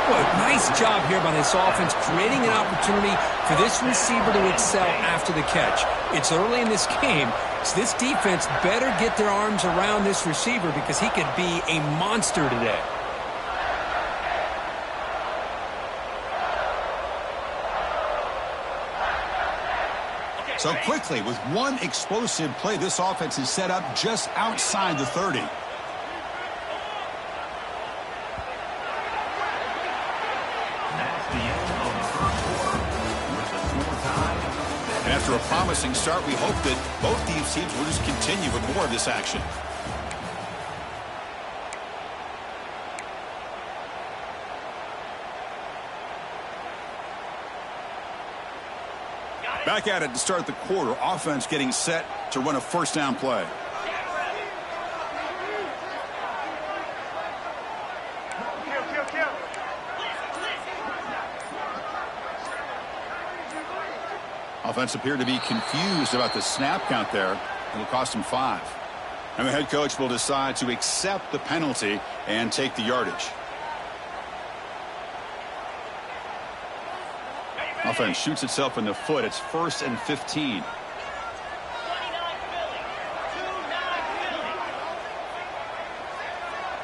Boy, nice job here by this offense, creating an opportunity for this receiver to excel after the catch. It's early in this game, so this defense better get their arms around this receiver because he could be a monster today. So quickly, with one explosive play, this offense is set up just outside the 30. And after a promising start, we hope that both these teams will just continue with more of this action. Back at it to start the quarter. Offense getting set to run a 1st down play. Offense appeared to be confused about the snap count there. It'll cost him 5. And the head coach will decide to accept the penalty and take the yardage. Offense shoots itself in the foot. It's 1st and 15.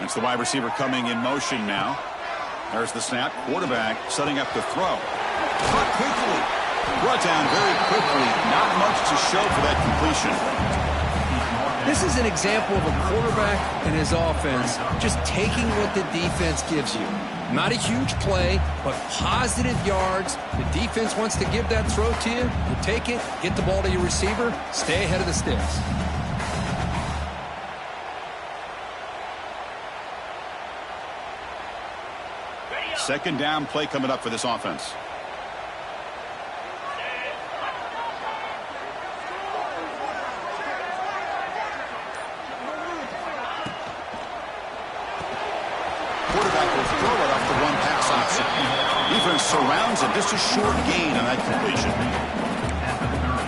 It's the wide receiver coming in motion now. There's the snap. Quarterback setting up the throw. Caught quickly. Brought down very quickly. Not much to show for that completion. This is an example of a quarterback and his offense just taking what the defense gives you. Not a huge play, but positive yards. The defense wants to give that throw to you. You take it, get the ball to your receiver, stay ahead of the sticks. Second down play coming up for this offense. Quarterback will throw it off the one pass option. Defense surrounds him. Just a short gain on that completion.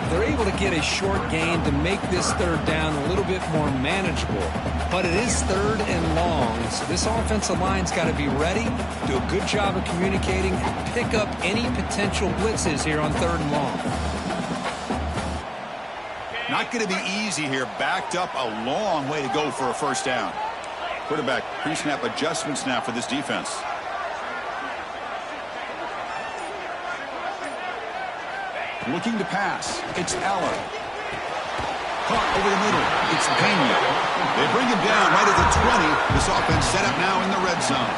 They're able to get a short gain to make this third down a little bit more manageable. But it is 3rd and long, so this offensive line's got to be ready, do a good job of communicating, and pick up any potential blitzes here on 3rd and long. Not going to be easy here. Backed up a long way to go for a first down. Quarterback pre-snap adjustments now for this defense. Looking to pass. It's Aller. Caught over the middle. It's Pena. They bring him down right at the 20. This offense set up now in the red zone.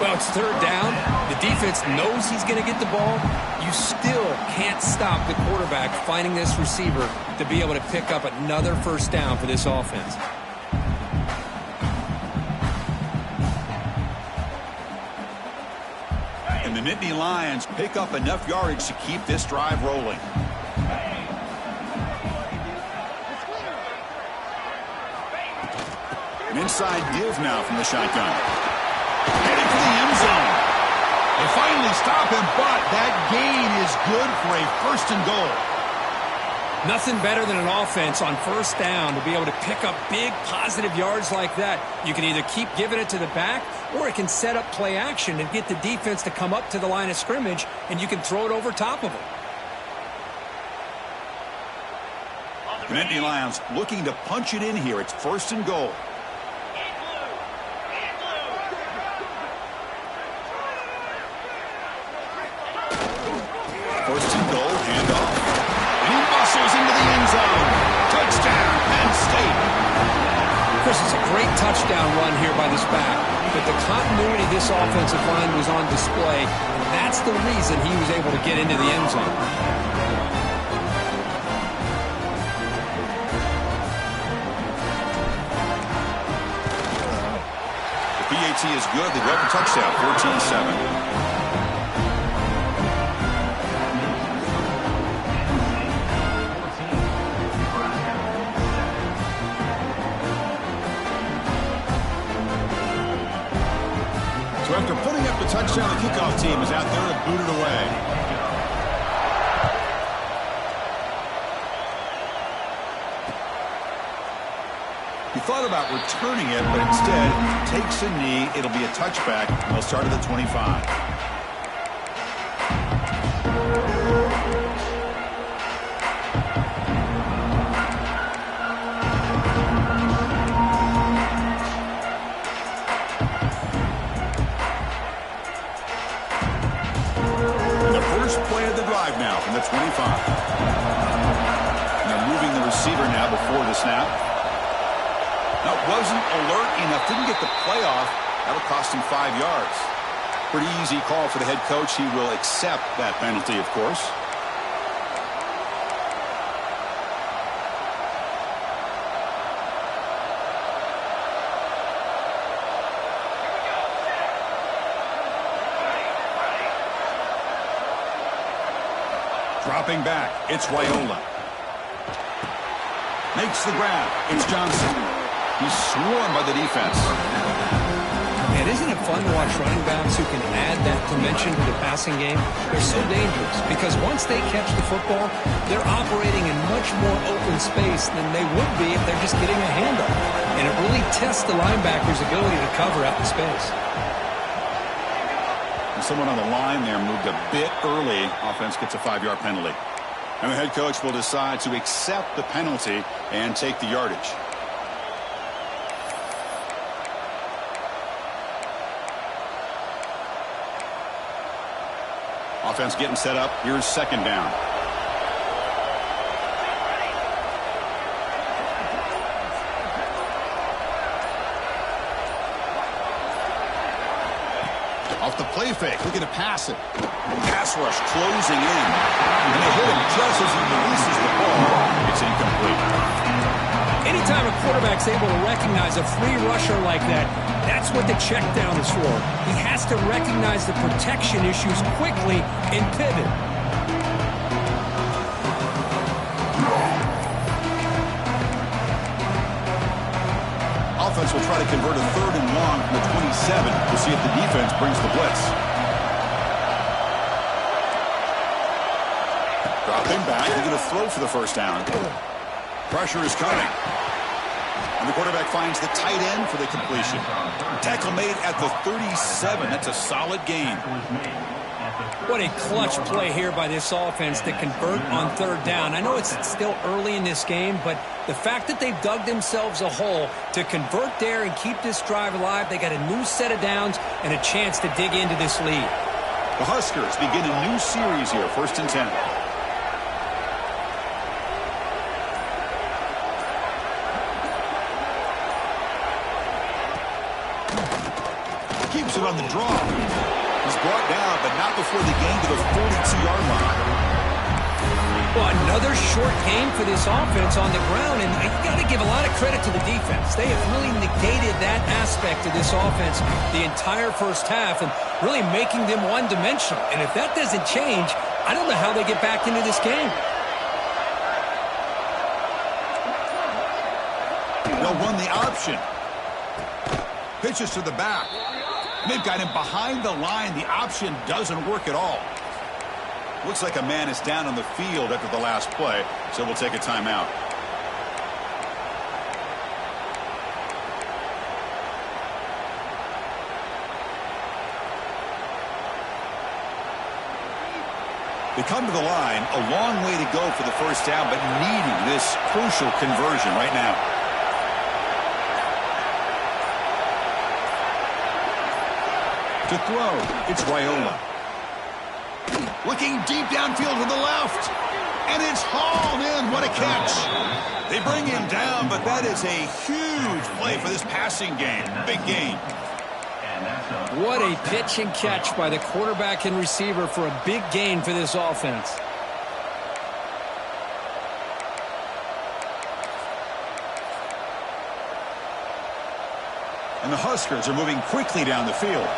Well, it's 3rd down. The defense knows he's going to get the ball. You still can't stop the quarterback finding this receiver to be able to pick up another first down for this offense. And the Nittany Lions pick up enough yardage to keep this drive rolling. An inside give now from the shotgun. Heading for the end zone. They finally stop him, but that gain is good for a 1st and goal. Nothing better than an offense on 1st down to be able to pick up big positive yards like that. You can either keep giving it to the back, or it can set up play action and get the defense to come up to the line of scrimmage, and you can throw it over top of them. The Nittany Lions looking to punch it in here. It's 1st and goal. First and goal, handoff. And he muscles into the end zone. Touchdown, Penn State. Chris, it's a great touchdown run here by this back. But the continuity of this offensive line was on display. And that's the reason he was able to get into the end zone. The PAT is good. They go up a touchdown, 14-7. So after putting up the touchdown, the kickoff team is out there to boot it away. He thought about returning it, but instead takes a knee. It'll be a touchback. They'll start at the 25. Now from the 25. And they're moving the receiver now before the snap. That wasn't alert enough. Didn't get the play off. That'll cost him 5 yards. Pretty easy call for the head coach. He will accept that penalty, of course. Dropping back, it's Raiola. Makes the grab, it's Johnson. He's swarmed by the defense. And isn't it fun to watch running backs who can add that dimension to the passing game? They're so dangerous because once they catch the football, they're operating in much more open space than they would be if they're just getting a handoff. And it really tests the linebacker's ability to cover out in space. someone on the line there moved a bit early. Offense gets a 5-yard penalty. And the head coach will decide to accept the penalty and take the yardage. Offense getting set up. Here's second down. Off the play fake, looking to pass it. Pass rush closing in. And they hit him just as he releases the ball. It's incomplete. Anytime a quarterback's able to recognize a free rusher like that, that's what the check down is for. He has to recognize the protection issues quickly and pivot. Offense will try to convert a 3rd and long from the 27 to see if the defense brings the blitz. Dropping back, he's going to throw for the first down. Pressure is coming. And the quarterback finds the tight end for the completion. Tackle made at the 37. That's a solid gain. What a clutch play here by this offense to convert on 3rd down. I know it's still early in this game, but the fact that they've dug themselves a hole to convert there and keep this drive alive, they got a new set of downs and a chance to dig into this lead. The Huskers begin a new series here, 1st and 10. Keeps it on the draw. He's brought down, but not before the gain to the 42-yard line. Well, another short game for this offense on the ground, and I got to give a lot of credit to the defense. They have really negated that aspect of this offense the entire first half and really making them one-dimensional. And if that doesn't change, I don't know how they get back into this game. They'll run the option. Pitches to the back. They've got him behind the line. The option doesn't work at all. Looks like a man is down on the field after the last play, so we'll take a timeout. They come to the line, a long way to go for the first down, but needing this crucial conversion right now. To throw, it's Raiola. Looking deep downfield to the left. And it's hauled in. What a catch. They bring him down, but that is a huge play for this passing game. Big gain. What a pitch and catch by the quarterback and receiver for a big gain for this offense. And the Huskers are moving quickly down the field.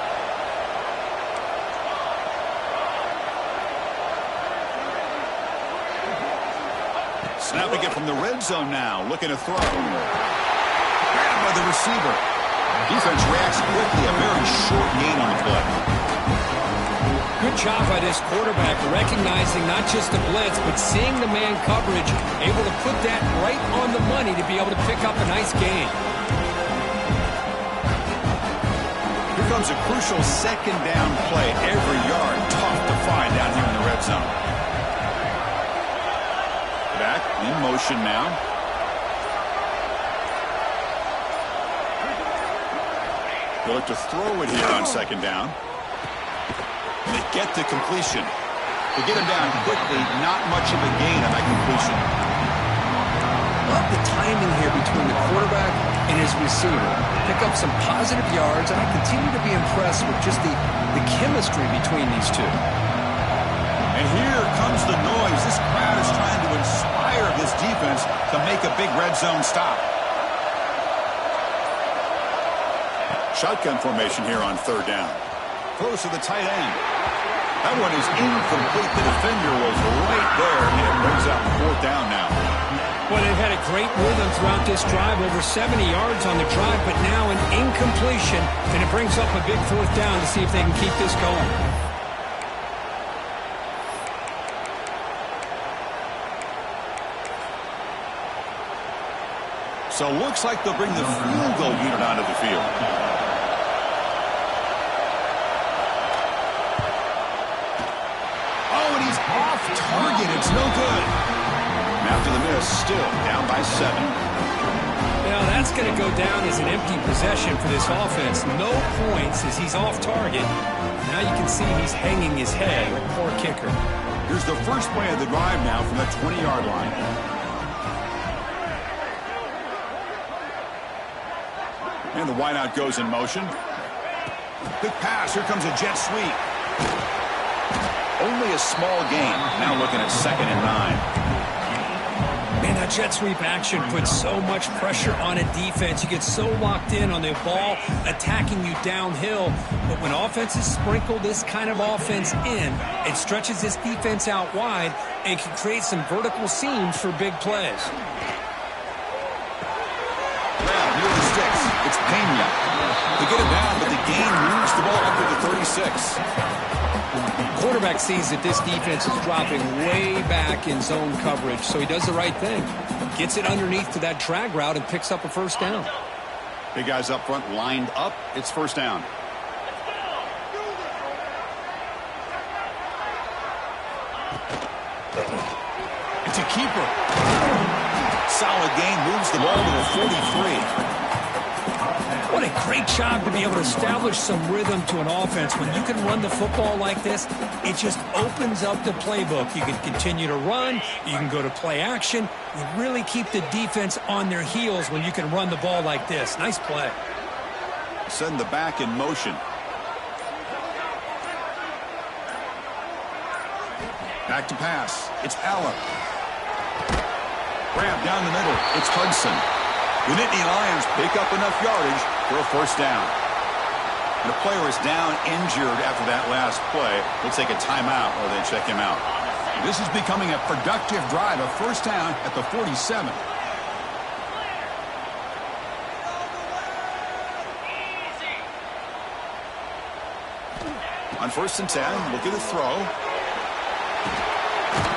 Snapping it from the red zone now, looking to throw. Grabbed by the receiver. Defense reacts quickly, a very short gain on the play. Good job by this quarterback recognizing not just the blitz, but seeing the man coverage, able to put that right on the money to be able to pick up a nice gain. Here comes a crucial 2nd down play. Every yard tough to find down here in the red zone. Back in motion now. They look to throw it here on 2nd down. They get the completion. They get him down quickly. Not much of a gain on that completion. Love the timing here between the quarterback and his receiver. Pick up some positive yards, and I continue to be impressed with just the chemistry between these two. And here comes the noise. This crowd is trying to inspire this defense to make a big red zone stop. Shotgun formation here on 3rd down. Throws to the tight end. That one is incomplete. The defender was right there, and it brings out 4th down now. Well, they've had a great rhythm throughout this drive, over 70 yards on the drive, but now an incompletion, and it brings up a big 4th down to see if they can keep this going. So looks like they'll bring the field goal unit onto the field. Off target, it's no good. After the miss, still down by 7. Now that's going to go down as an empty possession for this offense. No points as he's off target. Now you can see he's hanging his head. Poor kicker. Here's the first play of the drive now from the 20-yard line. And the wideout goes in motion. Big pass. Here comes a jet sweep. Only a small gain. Now looking at 2nd and 9. Man, that jet sweep action puts so much pressure on a defense. You get so locked in on the ball attacking you downhill. But when offenses sprinkle this kind of offense in, it stretches this defense out wide and can create some vertical seams for big plays. Near the sticks. It's Pena. They get it down, but the gain moves the ball up to the 36. Quarterback sees that this defense is dropping way back in zone coverage, so he does the right thing. Gets it underneath to that drag route and picks up a first down. Big guys up front lined up. It's first down. It's a keeper. Solid gain, moves the ball to the 43. What a great job to be able to establish some rhythm to an offense. When you can run the football like this, it just opens up the playbook. You can continue to run. You can go to play action. You really keep the defense on their heels when you can run the ball like this. Nice play. Send the back in motion. Back to pass. It's Allen. Grab down the middle. It's Hudson. The Nittany Lions pick up enough yardage for a first down. And the player is down injured after that last play. They'll take a timeout or they check him out. This is becoming a productive drive. A first down at the 47. On 1st and 10, look at the throw.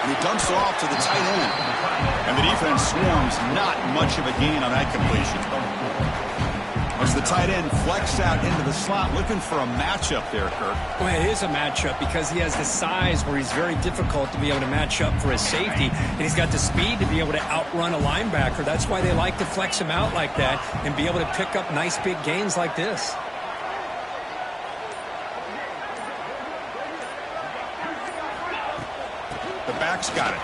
And he dumps it off to the tight end. And the defense swarms, not much of a gain on that completion. As the tight end flexed out into the slot, looking for a matchup there, Kirk. Well, it is a matchup because he has the size where he's very difficult to be able to match up for his safety. And he's got the speed to be able to outrun a linebacker. That's why they like to flex him out like that and be able to pick up nice big gains like this. The back's got it.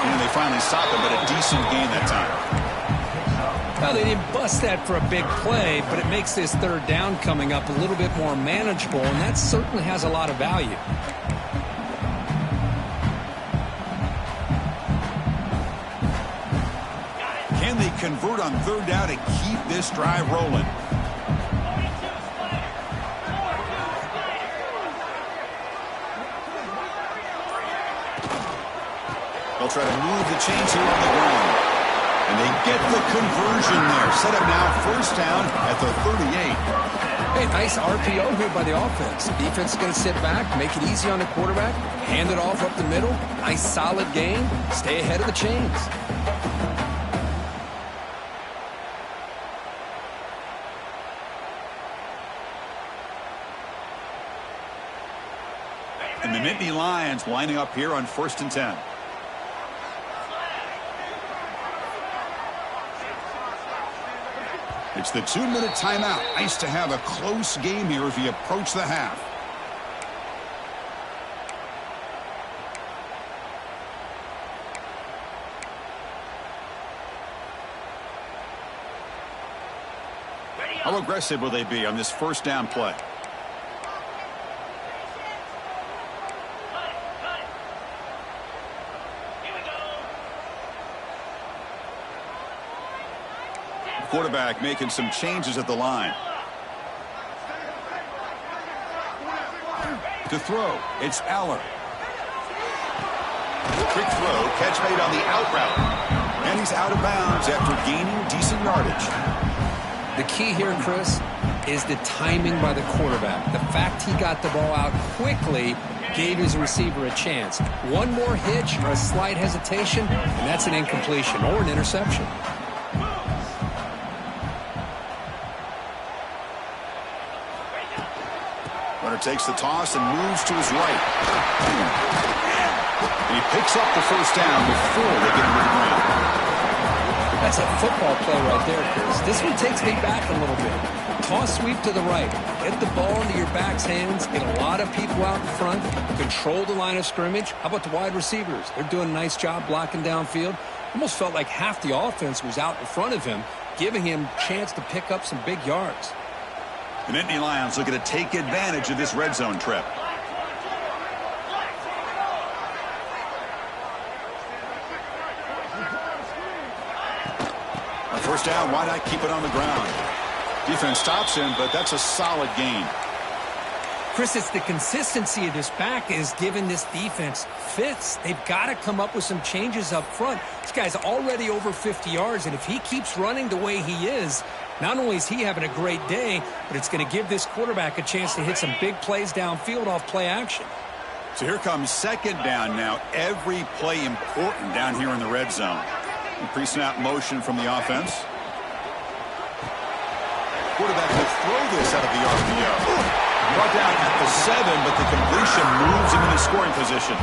And they finally stop him, but a decent gain that time. Well, they didn't bust that for a big play, but it makes this third down coming up a little bit more manageable, and that certainly has a lot of value. Can they convert on third down to keep this drive rolling? They'll try to move the chains here on the ground. And they get the conversion there. Set up now first down at the 38. Hey, nice RPO here by the offense. The defense is going to sit back, make it easy on the quarterback, hand it off up the middle. Nice solid gain. Stay ahead of the chains. And the Nittany Lions lining up here on 1st and 10. It's the 2-minute timeout. Nice to have a close game here as we approach the half. How aggressive will they be on this first down play? Quarterback making some changes at the line. To throw, it's Aller. Quick throw, catch made on the out route. And he's out of bounds after gaining decent yardage. The key here, Chris, is the timing by the quarterback. The fact he got the ball out quickly gave his receiver a chance. One more hitch or a slight hesitation, and that's an incompletion or an interception. takes the toss and moves to his right. And he picks up the first down before they get him to the ground. That's a football play right there, Chris. This one takes me back a little bit. Toss sweep to the right. Get the ball into your back's hands. Get a lot of people out in front. Control the line of scrimmage. How about the wide receivers? They're doing a nice job blocking downfield. Almost felt like half the offense was out in front of him, giving him a chance to pick up some big yards. The Nittany Lions looking to take advantage of this red zone trip. On first down, why not keep it on the ground? Defense stops him, but that's a solid gain. Chris, it's the consistency of this back is giving this defense fits. They've got to come up with some changes up front. This guy's already over 50 yards, and if he keeps running the way he is, not only is he having a great day, but it's going to give this quarterback a chance to hit some big plays downfield off play action. So here comes second down now. Every play important down here in the red zone. Pre-snap motion from the offense. Quarterback will throw this out of the RPO. Brought down at the 7, but the completion moves him into scoring position.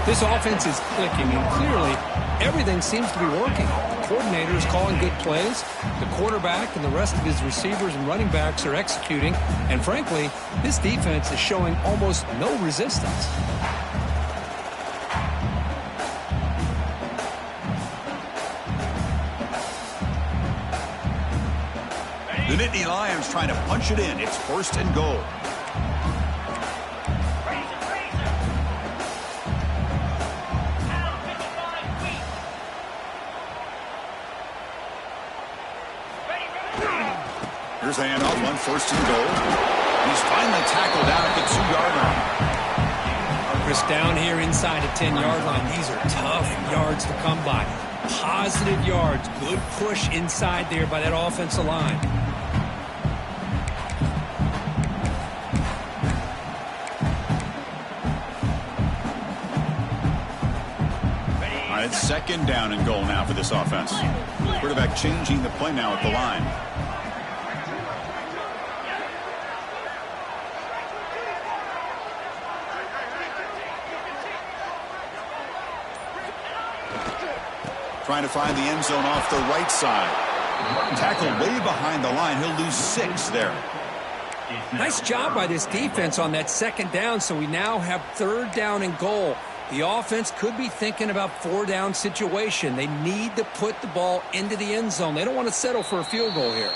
This offense is clicking, and clearly everything seems to be working. The coordinator is calling good plays. The quarterback and the rest of his receivers and running backs are executing. And frankly, this defense is showing almost no resistance. The Nittany Lions trying to punch it in. It's first and goal. Here's the handoff on first and goal. He's finally tackled down at the 2-yard line. Chris, down here inside the 10-yard line, these are tough yards to come by. Positive yards. Good push inside there by that offensive line. It's second down and goal now for this offense. Quarterback changing the play now at the line. Trying to find the end zone off the right side. Tackled way behind the line. He'll lose 6 there. Nice job by this defense on that second down, so we now have third down and goal. The offense could be thinking about 4-down situation. They need to put the ball into the end zone. They don't want to settle for a field goal here.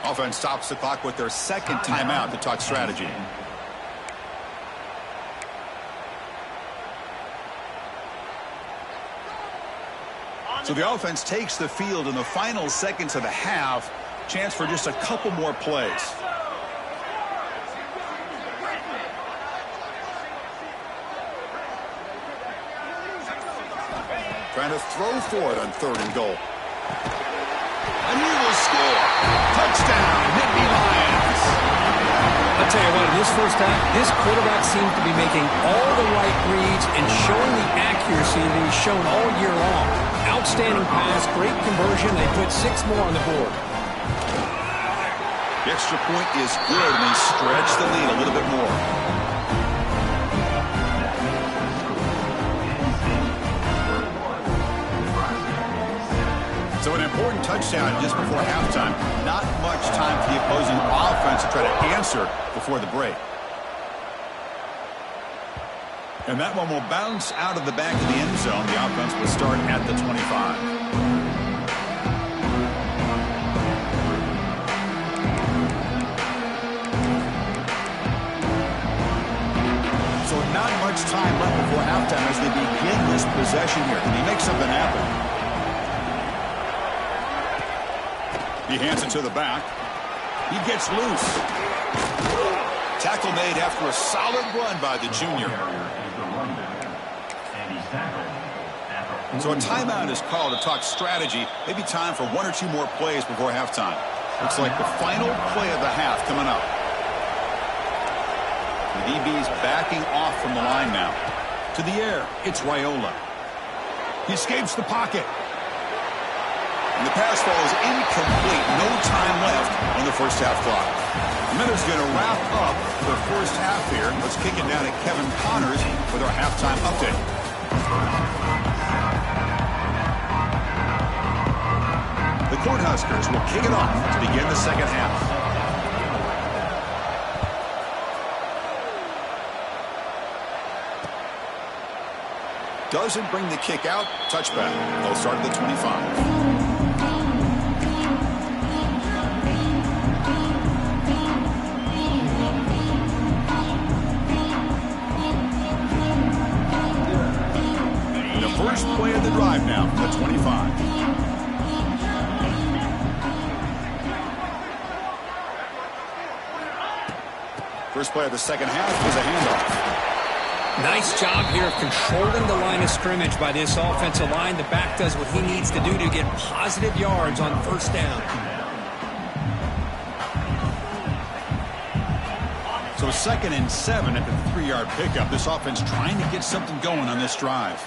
Offense stops the clock with their second timeout to talk strategy. So the offense takes the field in the final seconds of the half. Chance for just a couple more plays. Trying to throw for it on third and goal. And he will score. Touchdown, Nittany Lions. I'll tell you what, in this first half, this quarterback seems to be making all the right reads and showing the accuracy that he's shown all year long. Outstanding pass, great conversion. They put 6 more on the board. The extra point is good, and they stretch the lead a little bit more. So an important touchdown just before halftime. Not much time for the opposing offense to try to answer before the break. And that one will bounce out of the back of the end zone. The offense will start at the 25. So not much time left before halftime as they begin this possession here. Can he make something happen? He hands it to the back. He gets loose. Tackle made after a solid run by the junior. So a timeout is called to talk strategy. Maybe time for 1 or 2 more plays before halftime. Looks like the final play of the half coming up. The DB's backing off from the line now. To the air, it's Raiola. He escapes the pocket. And the pass falls incomplete. No time left on the first half clock. The Miners going to wrap up the first half here. Let's kick it down to Kevin Connors with our halftime update. The Cornhuskers will kick it off to begin the second half. Doesn't bring the kick out. Touchback. They'll start at the 25. First play of the drive now from the 25. First play of the second half is a handoff. Nice job here of controlling the line of scrimmage by this offensive line. The back does what he needs to do to get positive yards on first down. So 2nd and 7 at the 3-yard pickup. This offense trying to get something going on this drive.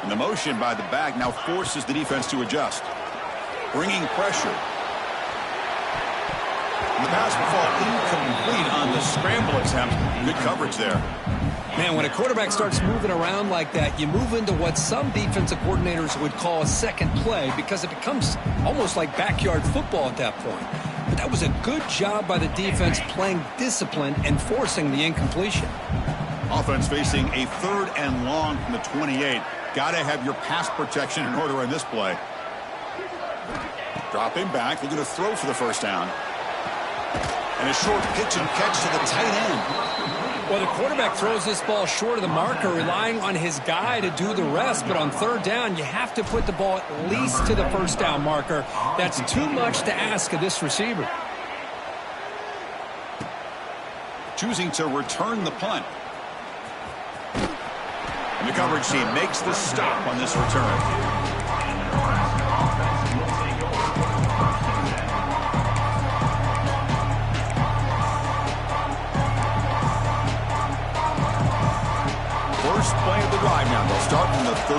And the motion by the back now forces the defense to adjust. Bringing pressure. And the pass will fall incomplete on the scramble attempt. Good coverage there. Man, when a quarterback starts moving around like that, you move into what some defensive coordinators would call a second play because it becomes almost like backyard football at that point. But that was a good job by the defense playing discipline and forcing the incompletion. Offense facing a 3rd and long from the 28. Got to have your pass protection in order on this play. Dropping back. They're going to throw for the first down. And a short pitch and catch to the tight end. Well, the quarterback throws this ball short of the marker, relying on his guy to do the rest. But on 3rd down, you have to put the ball at least to the first down marker. That's too much to ask of this receiver. Choosing to return the punt. And the coverage team makes the stop on this return. First play of the drive now. They'll start from the 32.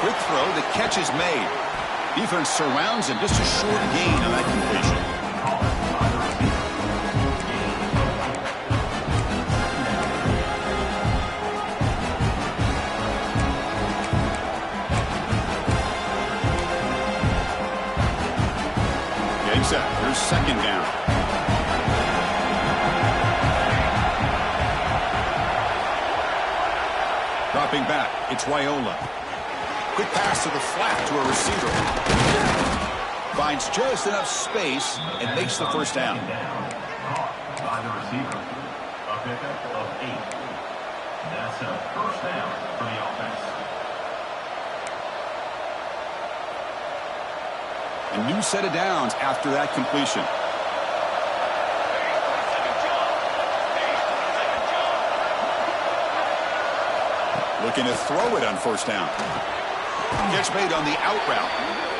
Quick throw. The catch is made. Defense surrounds him. Just a short gain on that completion. Getting set. Here's 2nd down. Dropping back. It's Raiola. Quick pass to the flat to a receiver. Finds just enough space and makes the first down. By the receiver, a pickup of 8. That's a first down for the offense. A new set of downs after that completion. Looking to throw it on first down. Catch made on the out route.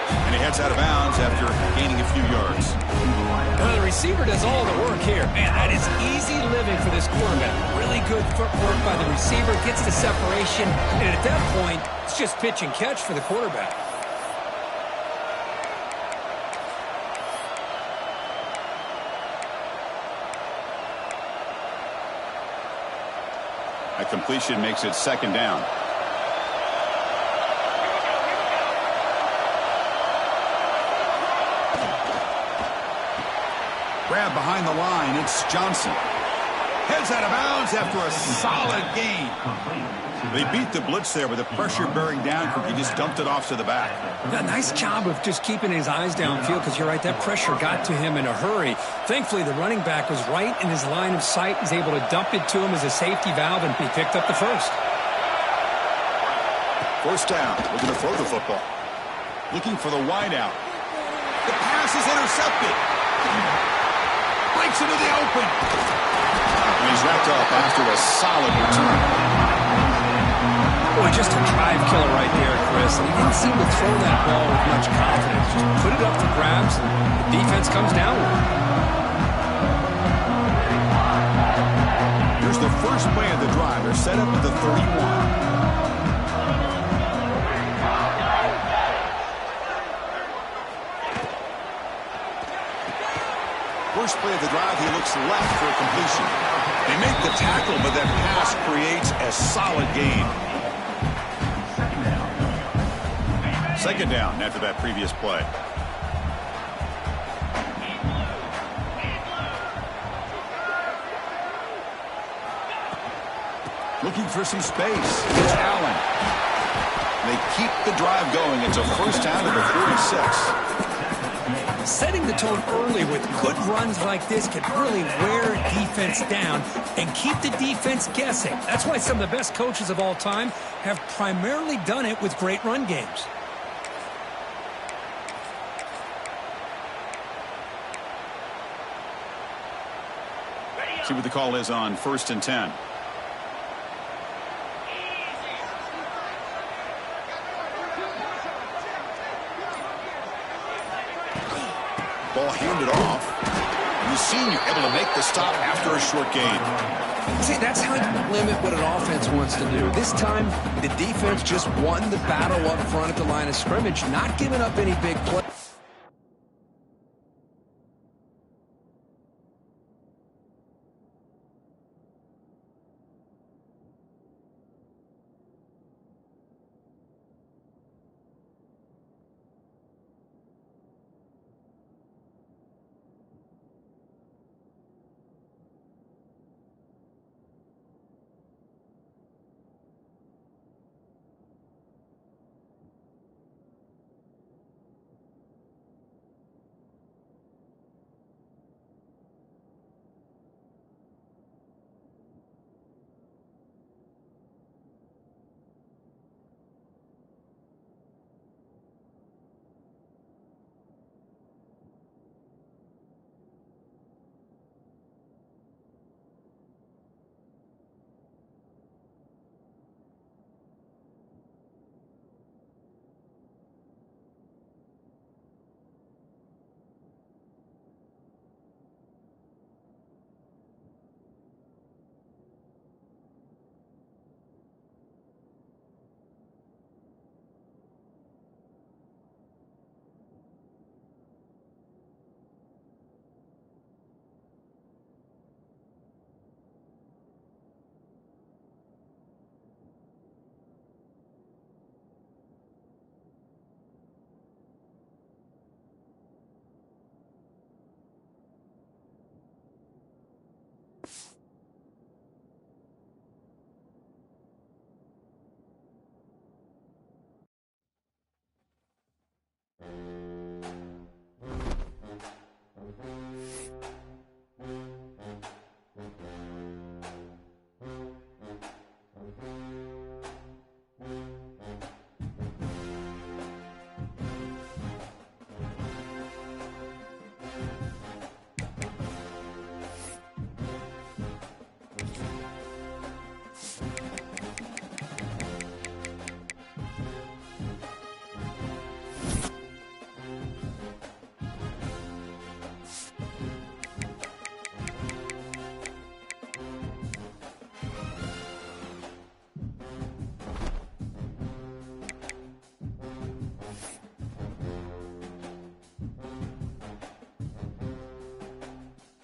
And he heads out of bounds after gaining a few yards. Well, the receiver does all the work here. Man, that is easy living for this quarterback. Really good footwork by the receiver. Gets the separation. And at that point, it's just pitch and catch for the quarterback. A completion makes it 2nd down. Grab behind the line. It's Johnson. Heads out of bounds after a solid gain. They beat the blitz there with the pressure bearing down. He just dumped it off to the back. A nice job of just keeping his eyes downfield because you're right, that pressure got to him in a hurry. Thankfully, the running back was right in his line of sight. He's able to dump it to him as a safety valve, and he picked up the first. First down. Looking to throw the football. Looking for the wideout. The pass is intercepted. Breaks into the open. And he's wrapped up after a solid return. Well, Boy, just a drive killer right there, Chris. And he didn't seem to throw that ball with much confidence. Just put it up for grabs, and the defense comes down with it. Here's the first play of the drive. They're set up at the 31. First play of the drive, he looks left for a completion. They make the tackle, but that pass creates a solid gain. Second down after that previous play. Looking for some space. It's Allen. They keep the drive going. It's a first down at the 46. Setting the tone early with good runs like this can really wear a defense down and keep the defense guessing. That's why some of the best coaches of all time have primarily done it with great run games. See what the call is on 1st and 10. Ball handed off. The senior able to make the stop after a short gain. See, that's how you limit what an offense wants to do. This time, the defense just won the battle up front at the line of scrimmage, not giving up any big plays.